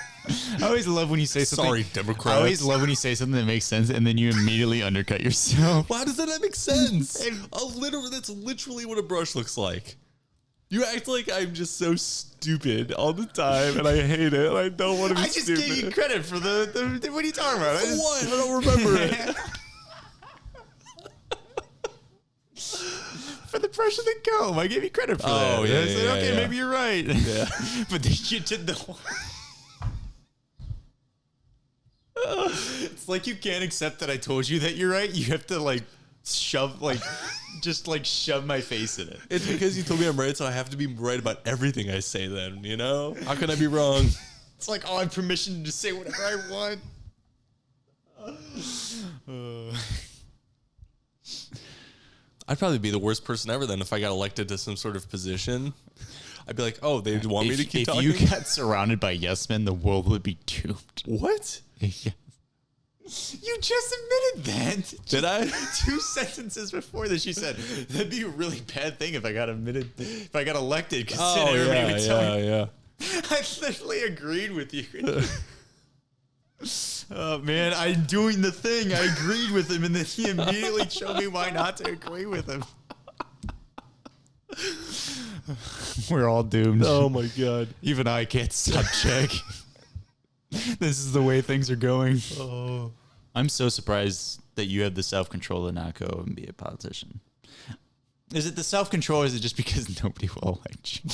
I always love when you say something. Sorry, Democrats. I always love when you say something that makes sense and then you immediately undercut yourself. Why does that not make sense? That's literally what a brush looks like. You act like I'm just so stupid all the time, and I hate it, and I don't want to be stupid. I just gave you credit for the what are you talking about? What? I don't remember it. fresher than comb. I gave you credit for that. Oh, yeah, I said, yeah, okay, yeah. maybe you're right. Yeah. But then you did the. It's like you can't accept that I told you that you're right. You have to like shove shove my face in it. It's because you told me I'm right, so I have to be right about everything I say then, you know? How can I be wrong? It's like, oh, I have permission to say whatever I want. I'd probably be the worst person ever then if I got elected to some sort of position. I'd be like, oh, they want me to keep talking? If you got surrounded by yes men, the world would be doomed. What? Yeah. You just admitted that. Did I? 2 sentences before this, you said that'd be a really bad thing if I got elected. Because everybody would tell me. Yeah. I literally agreed with you. Oh man, I'm doing the thing. I agreed with him, and then he immediately showed me why not to agree with him. We're all doomed. Oh my god. Even I can't stop check. This is the way things are going. Oh. I'm so surprised that you have the self-control to not go and be a politician. Is it the self-control, or is it just because nobody will elect you?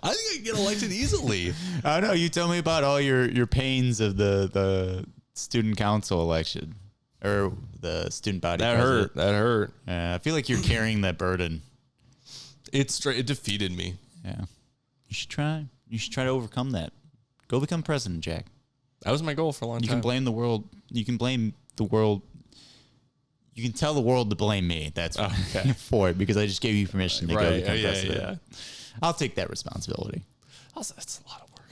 I think I can get elected easily. I don't know. You tell me about all your pains of the student council election or the student body. That president. hurt. I feel like you're carrying that burden. It defeated me. Yeah. You should try. You should try to overcome that. Go become president, Jack. That was my goal for a long time. You can blame the world. You can blame the world. You can tell the world to blame me. That's okay. For it, because I just gave you permission to go become president. Yeah. I'll take that responsibility. Also, that's a lot of work.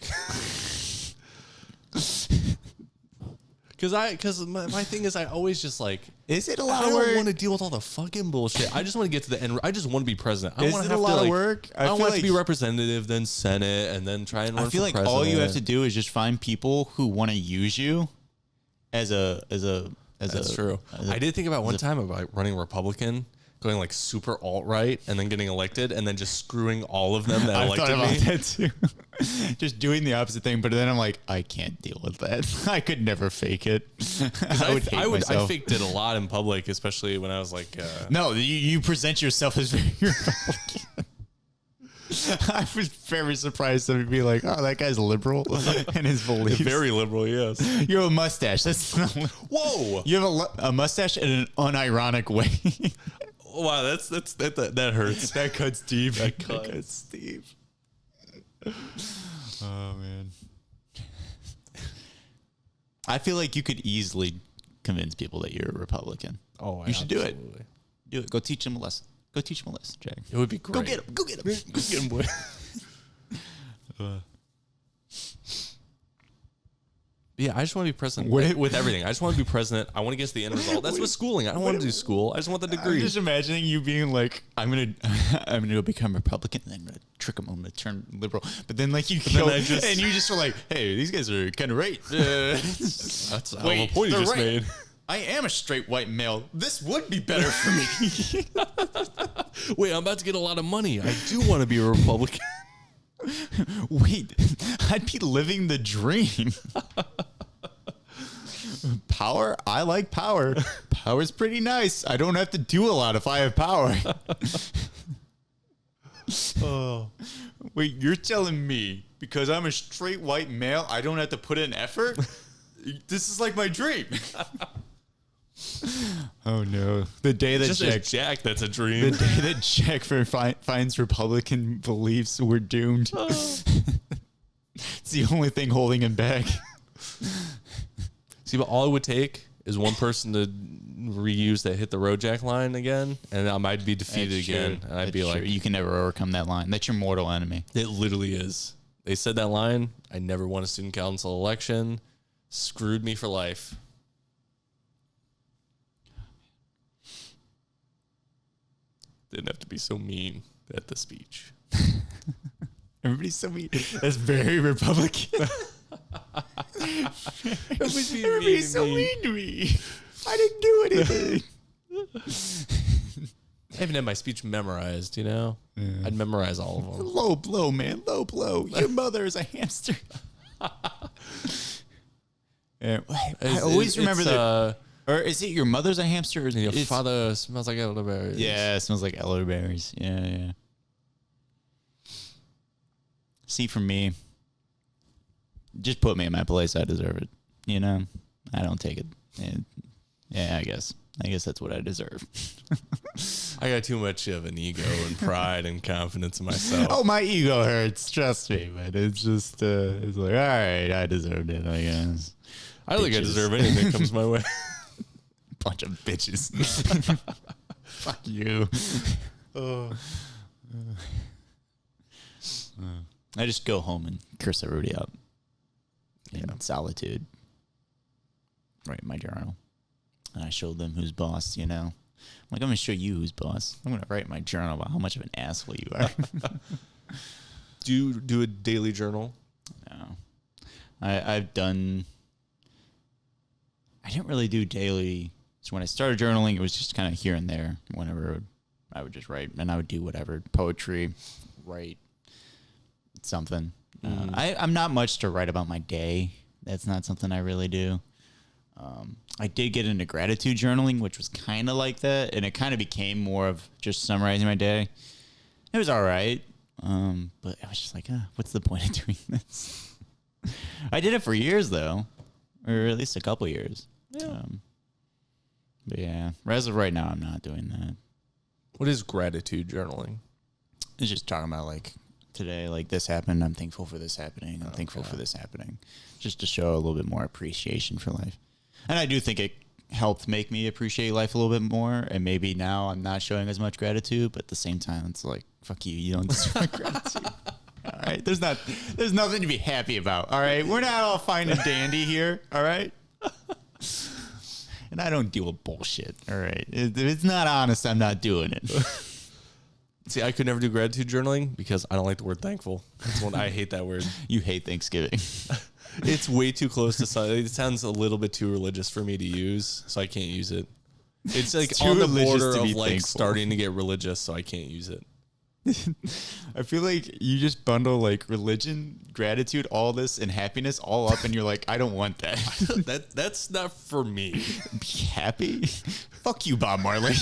Because my thing is, I always just like. Is it a lot I of work? don't want to deal with all the fucking bullshit. I just want to get to the end. I just want to be president. I Is want it to have a lot to, of like, work? I want to be representative, then Senate, and then try and run I feel for like president. all you have to do is just find people who want to use you as a. That's true. I did think about one time about running Republican, going like super alt-right, and then getting elected, and then just screwing all of them that elected me. That too. Just doing the opposite thing, but then I'm like, I can't deal with that. I could never fake it. I faked it a lot in public, especially when I was like, no, you present yourself as very Republican. I was very surprised to be like, oh, that guy's liberal in his beliefs. Very liberal, yes. You have a mustache. That's not whoa. You have a mustache in an unironic way. Wow, that hurts. That cuts deep. That cuts deep. Oh man. I feel like you could easily convince people that you're a Republican. Oh, you should do it. Do it. Go teach them a lesson. Go teach them a lesson, Jack. It would be great. Go get him. Go get him. Go get him, boy. Yeah, I just want to be president with everything. I just want to be president. I want to get to the end result. That's with schooling. I don't want to do school. I just want the degree. I'm just imagining you being like, I'm gonna go become Republican, and then I'm gonna trick them. I'm gonna turn liberal. But then like you kill, and you just are like, hey, these guys are kind of right. That's a point you just made. I am a straight white male. This would be better for me. Wait, I'm about to get a lot of money. I do want to be a Republican. Wait, I'd be living the dream. Power? I like power. Power's pretty nice. I don't have to do a lot if I have power. Oh. Wait, you're telling me because I'm a straight white male, I don't have to put in effort? This is like my dream. Oh no! The day that Jack, that's a dream. The day that Jack finds Republican beliefs, we're doomed. It's the only thing holding him back. See, but all it would take is one person to reuse that hit the road Jack line again, and I might be defeated again. And I'd be like, you can never overcome that line. That's your mortal enemy. It literally is. They said that line. I never won a student council election. Screwed me for life. Didn't have to be so mean at the speech. Everybody's so mean. That's very Republican. Everybody's so mean to me. I didn't do anything. I even had my speech memorized, you know? Yeah. I'd memorize all of them. Low blow, man. Low blow. Your mother is a hamster. Yeah, I always remember that. Or is it your mother's a hamster? Or Your father smells like elderberries. Yeah, it smells like elderberries. Yeah. See, for me, just put me in my place. I deserve it. You know, I don't take it. Yeah, I guess that's what I deserve. I got too much of an ego and pride and confidence in myself. Oh, my ego hurts. Trust me, but it's just, it's like, all right, I deserved it, I guess. I don't think I deserve anything that comes my way. Bunch of bitches. Fuck you. I just go home and curse everybody out in solitude. Write in my journal. And I show them who's boss, I'm like, I'm going to show you who's boss. I'm going to write in my journal about how much of an asshole you are. Do you do a daily journal? No. I didn't really do daily. So when I started journaling, it was just kind of here and there. Whenever I would just write, and I would do whatever, poetry, write something. I'm not much to write about my day. That's not something I really do. I did get into gratitude journaling, which was kind of like that, and it kind of became more of just summarizing my day. It was all right, but I was just like, what's the point of doing this? I did it for years, though, or at least a couple years. Yeah. But yeah, as of right now, I'm not doing that. What is gratitude journaling? It's just talking about, like, today, like, this happened. I'm thankful for this happening. I'm thankful for this happening. Just to show a little bit more appreciation for life. And I do think it helped make me appreciate life a little bit more. And maybe now I'm not showing as much gratitude, but at the same time, it's like, fuck you. You don't deserve my gratitude. All right. There's nothing to be happy about. All right. We're not all fine and dandy here. All right. And I don't deal with bullshit. All right. If it's not honest, I'm not doing it. See, I could never do gratitude journaling because I don't like the word thankful. That's one I hate that word. You hate Thanksgiving. It's way too close to something. It sounds a little bit too religious for me to use, so I can't use it. It's like It's too on the religious border to of be like thankful. starting to get religious, so I can't use it. I feel like you just bundle like religion, gratitude, all this, and happiness all up, and you're like, I don't want that. That's not for me. Be happy? Fuck you, Bob Marley.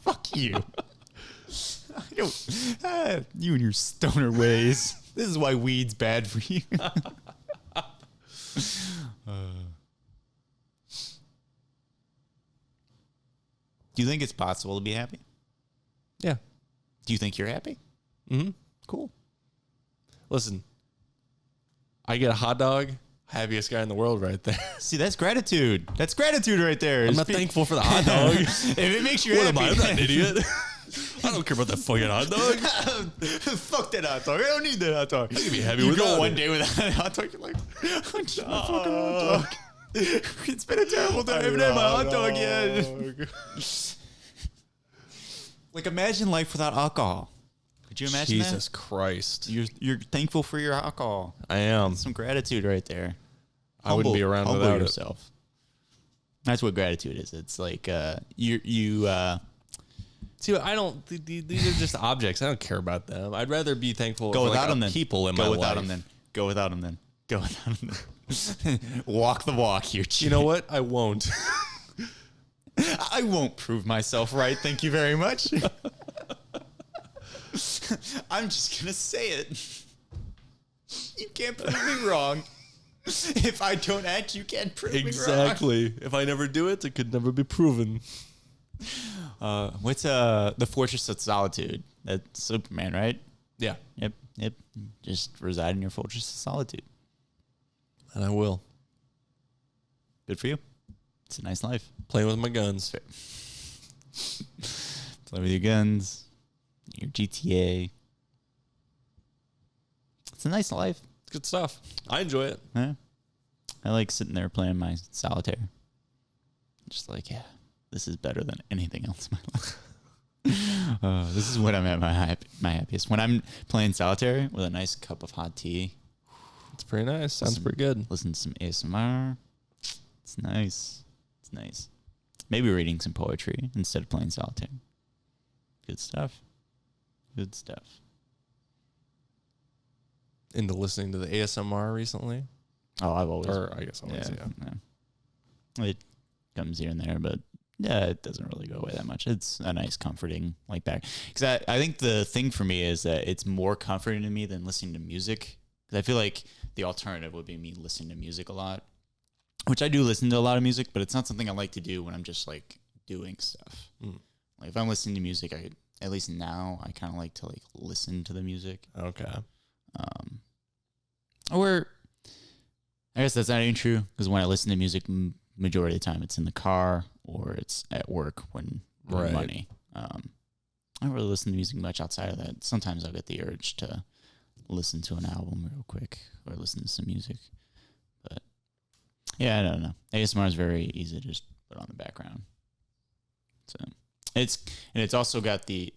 Fuck you. I don't, you and your stoner ways. This is why weed's bad for you. Do you think it's possible to be happy? Yeah. Do you think you're happy? Mm-hmm. Cool. Listen, I get a hot dog, happiest guy in the world right there. See, that's gratitude. That's gratitude right there. I'm not thankful for the hot dog. If it makes you What happy. am I? I'm not an idiot. I don't care about that fucking hot dog. Fuck that hot dog. I don't need that hot dog. I can be happy You without go one it. day without a hot dog, you're like, I need my fucking hot dog. It's been a terrible day. I haven't had my hot dog yet. Like, imagine life without alcohol. Could you imagine Jesus Christ. that? You're thankful for your alcohol. I am. Some gratitude right there. I wouldn't be around humble without yourself. That's what gratitude is. It's like See, I don't. These are just objects. I don't care about them. I'd rather be thankful go for without them then. people in go my without life. them then. Go without them then. Go without them then. Walk the walk here, Chief. You know what? I won't. I won't prove myself right. Thank you very much. I'm just gonna say it. You can't prove me wrong. If I don't act, you can't prove me wrong. Exactly. If I never do it, it could never be proven. What's the Fortress of Solitude? That's Superman, right? Yeah. Yep. Just reside in your Fortress of Solitude. And I will. Good for you. It's a nice life. Playing with my guns. Play with your guns, your GTA. It's a nice life. It's good stuff. I enjoy it. Yeah. I like sitting there playing my solitaire. Just like, yeah, this is better than anything else in my life. This is when I'm at my happiest. When I'm playing solitaire with a nice cup of hot tea. It's pretty nice. Sounds pretty good. Listen to some ASMR. It's nice. It's nice. Maybe reading some poetry instead of playing solitaire. Good stuff. Good stuff. Into listening to the ASMR recently. Oh, I've always. Or I guess always, yeah. It comes here and there, but yeah, it doesn't really go away that much. It's a nice, comforting like back. Because I think the thing for me is that it's more comforting to me than listening to music. Because I feel like the alternative would be me listening to music a lot, which I do listen to a lot of music, but it's not something I like to do when I'm just like doing stuff. Like if I'm listening to music, at least now I kind of like to like listen to the music. Okay. Or I guess that's not even true because when I listen to music, majority of the time it's in the car or it's at work when Right. money. I don't really listen to music much outside of that. Sometimes I'll get the urge to listen to an album real quick or listen to some music. But yeah, I don't know. ASMR is very easy to just put on the background. So it's also got the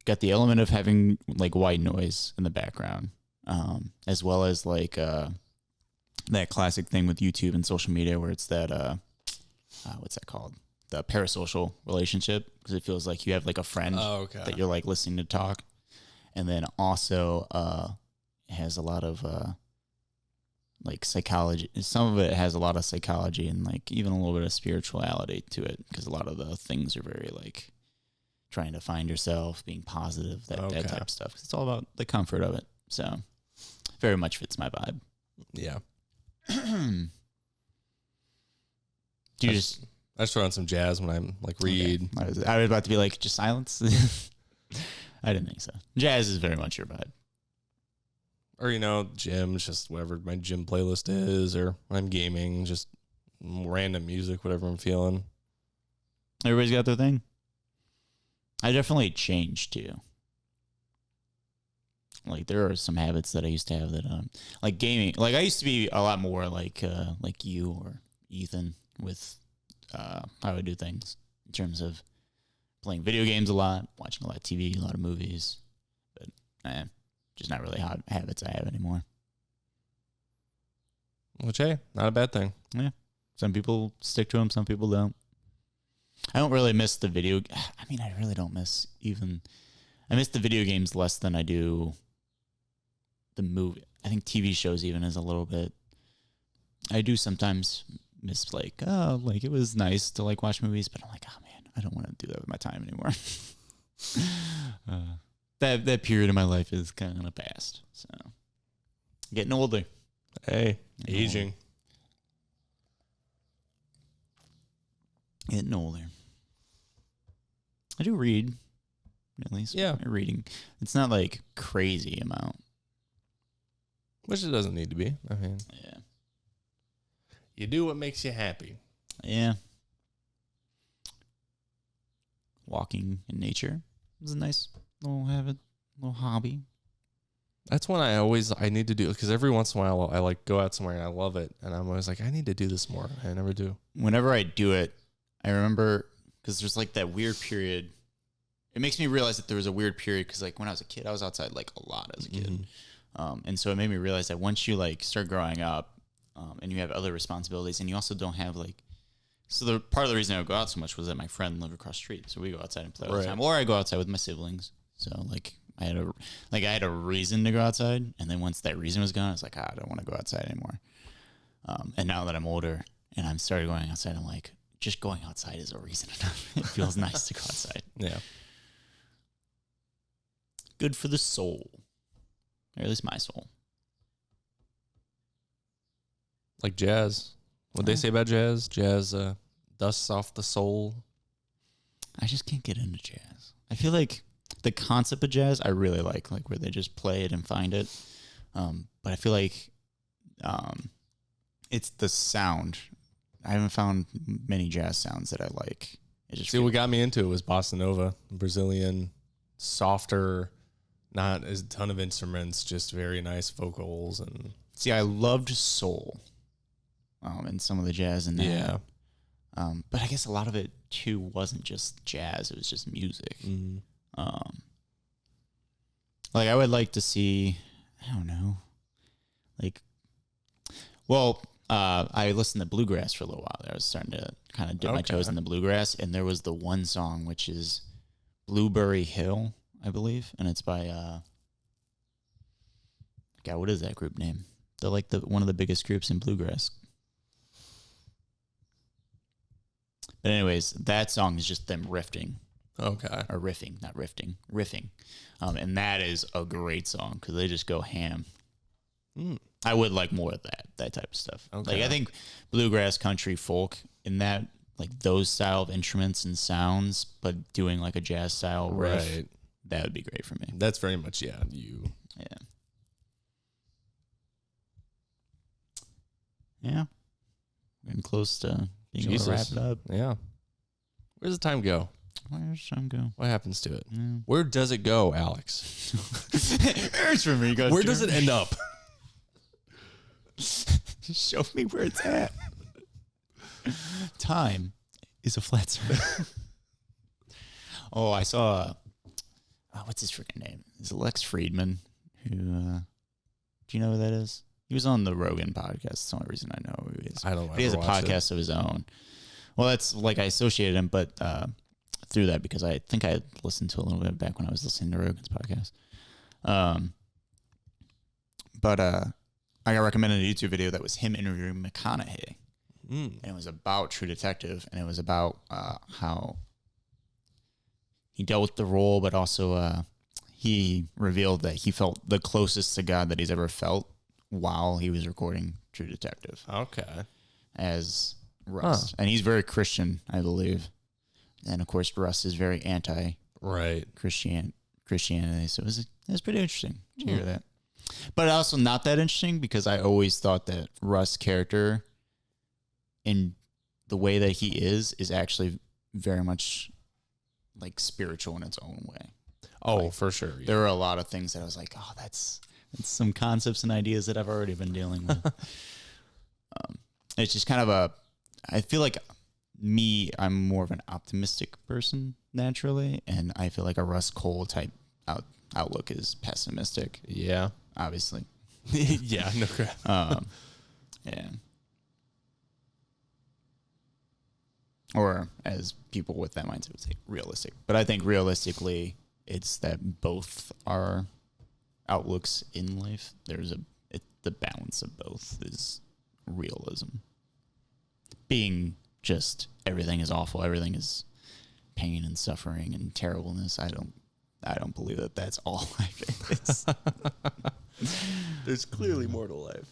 element of having like white noise in the background, as well as like that classic thing with YouTube and social media where it's that what's that called? The parasocial relationship, because it feels like you have like a friend that you're like listening to talk, and then also it has a lot of like psychology. Some of it has a lot of psychology and like even a little bit of spirituality to it, because a lot of the things are very like trying to find yourself, being positive, that type of stuff. 'Cause it's all about the comfort of it. So very much fits my vibe. Yeah. Do you just? I just throw on some jazz when I'm like read. Okay. I was about to be like, just silence. I didn't think so. Jazz is very much your vibe. Or, gym, just whatever my gym playlist is, or when I'm gaming, just random music, whatever I'm feeling. Everybody's got their thing. I definitely changed too. Like there are some habits that I used to have that like gaming. Like I used to be a lot more like you or Ethan with how I do things in terms of playing video games a lot, watching a lot of TV, a lot of movies. But just not really habits I have anymore. Which, hey, not a bad thing. Yeah. Some people stick to them, some people don't. I don't really miss the video. I mean, I really don't miss even. I miss the video games less than I do the movie. I think TV shows even is a little bit. I do sometimes miss like, oh, like it was nice to like watch movies, but I'm like, oh man, I don't want to do that with my time anymore. That period of my life is kind of past. So getting older. Hey, aging. Getting older. I do read, at least. Yeah. Reading. It's not like crazy amount. Which it doesn't need to be. I mean, Yeah. You do what makes you happy. Yeah. Walking in nature is a nice little habit, little hobby. That's one I need to do, because every once in a while I like go out somewhere and I love it, and I'm always like, I need to do this more. I never do. Whenever I do it, I remember, because there's like that weird period. It makes me realize that there was a weird period because like when I was a kid, I was outside like a lot as a kid. And so it made me realize that once you like start growing up and you have other responsibilities and you also don't have like, so the part of the reason I would go out so much was that my friend lived across the street. So we go outside and play all the time, or I go outside with my siblings. So like I had a reason to go outside. And then once that reason was gone, I was like, I don't want to go outside anymore. And now that I'm older and I'm started going outside, I'm like, just going outside is a reason enough. It feels nice to go outside. Yeah. Good for the soul. Or at least my soul. Like jazz. What they say about jazz? Jazz dusts off the soul. I just can't get into jazz. I feel like the concept of jazz I really like where they just play it and find it. But I feel like it's the sound. I haven't found many jazz sounds that I like. What got me into it was bossa nova, Brazilian, softer, not as a ton of instruments, just very nice vocals. And see, I loved soul, and some of the jazz in that. Yeah. But I guess a lot of it too wasn't just jazz; it was just music. Mm-hmm. Like I would like to see, I don't know, like, well, I listened to bluegrass for a little while there. I was starting to kind of dip my toes in the bluegrass, and there was the one song which is Blueberry Hill, I believe, and it's by God, what is that group name? They're like one of the biggest groups in bluegrass. But anyways, that song is just them riffing. Okay. Or riffing, not rifting, riffing. And that is a great song because they just go ham. I would like more of that type of stuff. Okay. Like I think bluegrass, country, folk, in that like those style of instruments and sounds, but doing like a jazz style riff, Right. that would be great for me. That's very much, you. Yeah. Yeah. Getting close to being able to wrap it up. Yeah. Where does the time go? Where's time go? What happens to it? Yeah. Where does it go, Alex? It hurts for me. Where does it end up? Show me where it's at. Time is a flat circle. Oh, I saw. What's his freaking name? Is it Lex Friedman? Who? Do you know who that is? He was on the Rogan podcast. That's the only reason I know who he is. I don't know. He has a podcast of his own. Well, that's like I associated him, but through that because I think I listened to a little bit back when I was listening to Rogan's podcast. But I got recommended a YouTube video that was him interviewing McConaughey. And it was about True Detective, and it was about how he dealt with the role, but also he revealed that he felt the closest to God that he's ever felt while he was recording True Detective. Okay. As Russ. And he's very Christian, I believe. And, of course, Russ is very anti-Christianity. So it was pretty interesting to hear that. But also not that interesting because I always thought that Russ' character in the way that he is actually very much like spiritual in its own way. Oh, like, for sure. Yeah. There were a lot of things that I was like, oh, that's some concepts and ideas that I've already been dealing with. It's just kind of I feel like I'm more of an optimistic person naturally, and I feel like a Russ Cole type outlook is pessimistic. Yeah. Obviously. Yeah, no crap. Yeah. Or as people with that mindset would say, realistic. But I think realistically, it's that both are outlooks in life. The balance of both is realism. Being just everything is awful, everything is pain and suffering and terribleness. I don't believe that that's all life is. There's clearly more to life.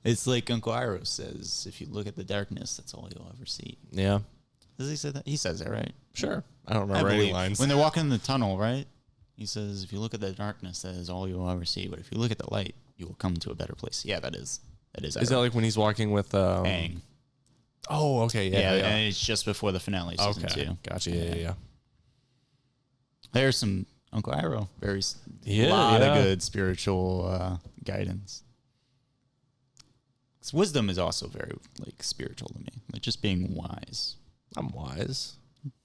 It's like Uncle Iroh says, if you look at the darkness, that's all you'll ever see. Yeah. Does he say that? He says that, right? Sure. I don't remember any lines. When they're walking in the tunnel, right? He says, if you look at the darkness, that is all you'll ever see. But if you look at the light, you will come to a better place. Yeah, that is. Is that like when he's walking with Aang? Oh, okay. Yeah. And it's just before the finale of season 2. Gotcha. Yeah. There's some Uncle Iroh. A lot of good spiritual guidance. Wisdom is also very like spiritual to me. Like just being wise. I'm wise.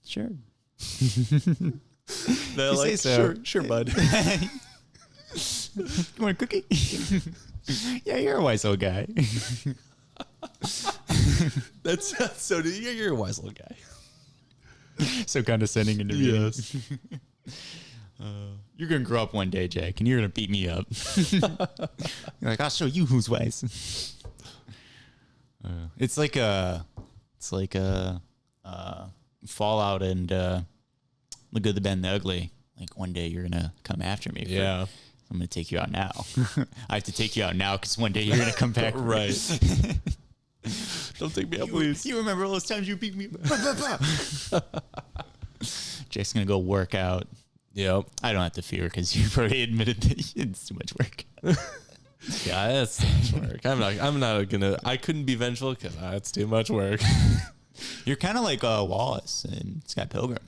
Sure. They're like, so. Sure, bud. You want a cookie? Yeah, you're a wise old guy. That's so. You're a wise little guy. So condescending into me. Yes. You're gonna grow up one day, Jack, and you're gonna beat me up. You're like, I'll show you who's wise. It's like Fallout and The Good, the Bad, and the Ugly. Like one day you're gonna come after me. Yeah. I'm gonna take you out now. I have to take you out now because one day you're gonna come back. Right. Don't take me out, please. You remember all those times you beat me? Jack's gonna go work out. Yep. I don't have to fear because you've already admitted that it's too much work. Yeah, that's too much work. I'm not gonna. I couldn't be vengeful because it's too much work. You're kind of like Wallace in Scott Pilgrim,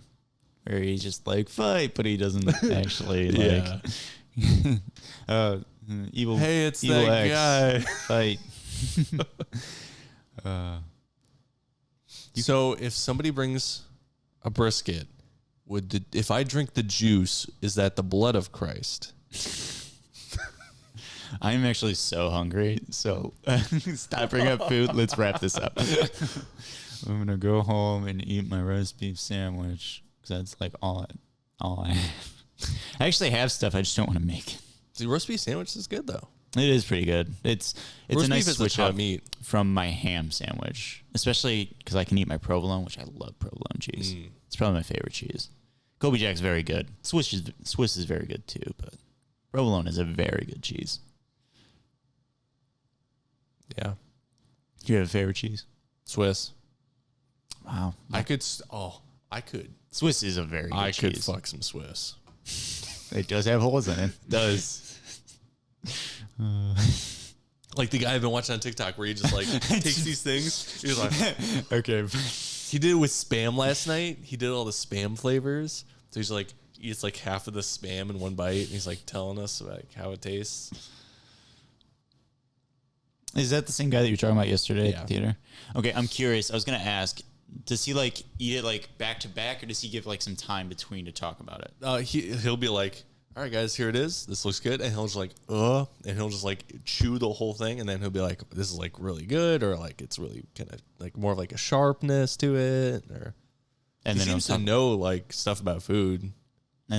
where he's just like fight, but he doesn't actually like. Evil. Hey, it's evil that guy. Fight. So if somebody brings a brisket, if I drink the juice, is that the blood of Christ? I'm actually so hungry. So stop bringing up food. Let's wrap this up. I'm gonna go home and eat my roast beef sandwich because that's like all I have. I actually have stuff. I just don't want to make it. The roast beef sandwich is good though. It is pretty good. It's Roast a nice beef is switch top up meat. from my ham sandwich, especially because I can eat my provolone, which I love provolone cheese. It's probably my favorite cheese. Kobe Jack's very good. Swiss is very good too, but provolone is a very good cheese. Yeah. Do you have a favorite cheese? Swiss. Wow. I could. Swiss is a very good cheese. I could fuck some Swiss. It does have holes in it. Does. Like the guy I've been watching on TikTok where he just like takes these things. He's like, okay. He did it with Spam last night. He did all the Spam flavors. So he's like, eats like half of the Spam in one bite. And he's like telling us like how it tastes. Is that the same guy that you were talking about yesterday at Yeah. the theater? Okay, I'm curious. I was going to ask, does he like eat it like back to back, or does he give like some time between to talk about it? He'll be like, all right, guys, here it is. This looks good. And he'll just like, and he'll just like chew the whole thing. And then he'll be like, this is like really good. Or like, it's really kind of like more of like a sharpness to it. Or And he then seems to know like stuff about food. and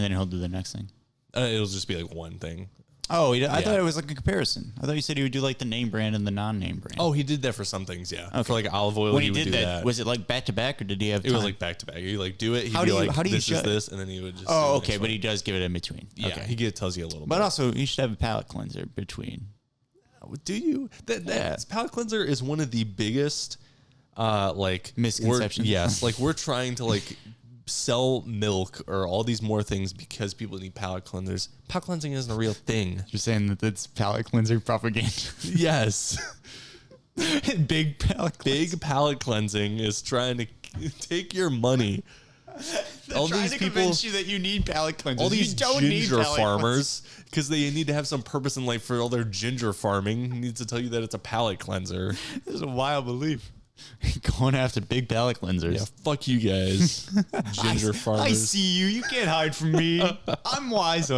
then he'll do the next thing. It'll just be like one thing. Oh, I thought it was like a comparison. I thought you said he would do like the name brand and the non-name brand. Oh, he did that for some things, yeah. Okay. For like olive oil, when he he would did do that, was it like back to back, or did he have? It was like back to back. He'd like do it. He'd How be do you- like, how do you this is judge- this, and then he would just. Oh, do the okay, next but one. he does give it in between. Yeah, Okay. he tells you a little But bit. also, you should have a palate cleanser between. Do you? That palate cleanser is one of the biggest, like Misconceptions? Yes, like we're trying to like sell milk or all these more things because people need palate cleansers. Palate cleansing isn't a real thing. You're saying that it's palate cleanser propaganda. Yes, Big palate cleanser. big palate cleansing is trying to take your money. All trying these to people, convince you that you need palate cleansers. all these you don't need ginger palate farmers, because they need to have some purpose in life for all their ginger farming, needs to tell you that it's a palate cleanser. This is a wild belief. Going after big palate cleansers. Yeah, fuck you guys, ginger farmers. I see you. You can't hide from me. I'm wise.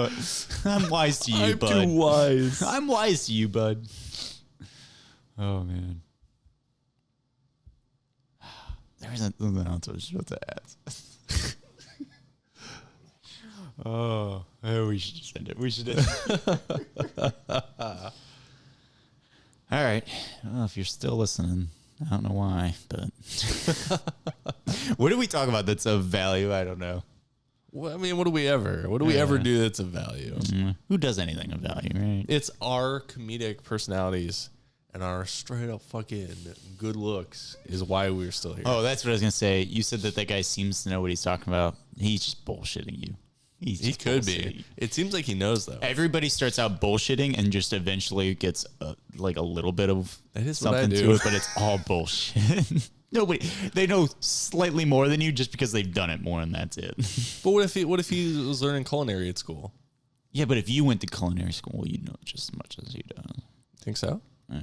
I'm wise to you, I'm bud. too wise. I'm wise to you, bud. Oh man. There was something else I was supposed to ask. Oh, we should just end it. We should end it. All right. Well, if you're still listening, I don't know why, but what did we talk about that's of value? I don't know. Well, I mean, what do we ever do that's of value? Who does anything of value, right? It's our comedic personalities and our straight up fucking good looks is why we're still here. Oh, that's what I was going to say. You said that guy seems to know what he's talking about. He's just bullshitting you. He could be. It seems like he knows though. Everybody starts out bullshitting and just eventually gets like a little bit of That is what I something do. to it, but it's all bullshit. Nobody, they know slightly more than you just because they've done it more, and that's it. But what if he was learning culinary at school? Yeah, but if you went to culinary school, you'd know just as much as he does. Think so? Yeah.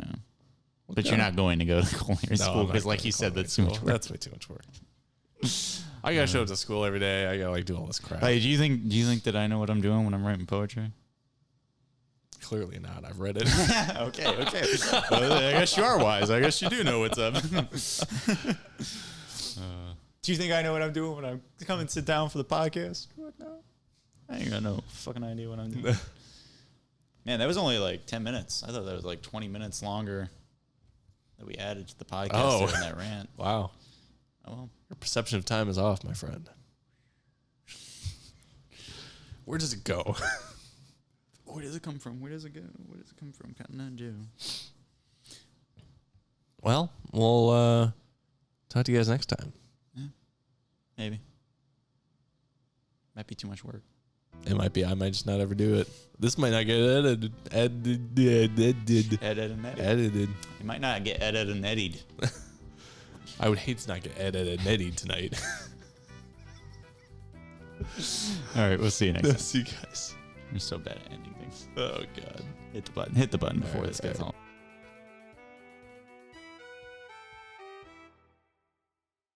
But you're not going to go to culinary school I'm not because, like going you to said, culinary that's too much school. work. That's way too much work. I gotta show up to school every day. I gotta like do all this crap. Hey, do you think that I know what I'm doing when I'm writing poetry? Clearly not. I've read it. okay. Well, I guess you are wise. I guess you do know what's up. Do you think I know what I'm doing when I come and sit down for the podcast? No. I ain't got no fucking idea what I'm doing. Man, that was only like 10 minutes. I thought that was like 20 minutes longer that we added to the podcast there in that rant. Wow. Oh, well. Your perception of time is off, my friend. Where does it go? Where does it come from? Where does it go? Where does it come from? Cotton Eye Joe. Well, we'll talk to you guys next time. Yeah, maybe. Might be too much work. It might be. I might just not ever do it. This might not get edited. Edited. You might not get edited and edited. I would hate to not get edited and edited tonight. All right, we'll see you next time. See you guys. I'm so bad at ending things. Oh, God. Hit the button. Hit the button before All right, this gets all right. on.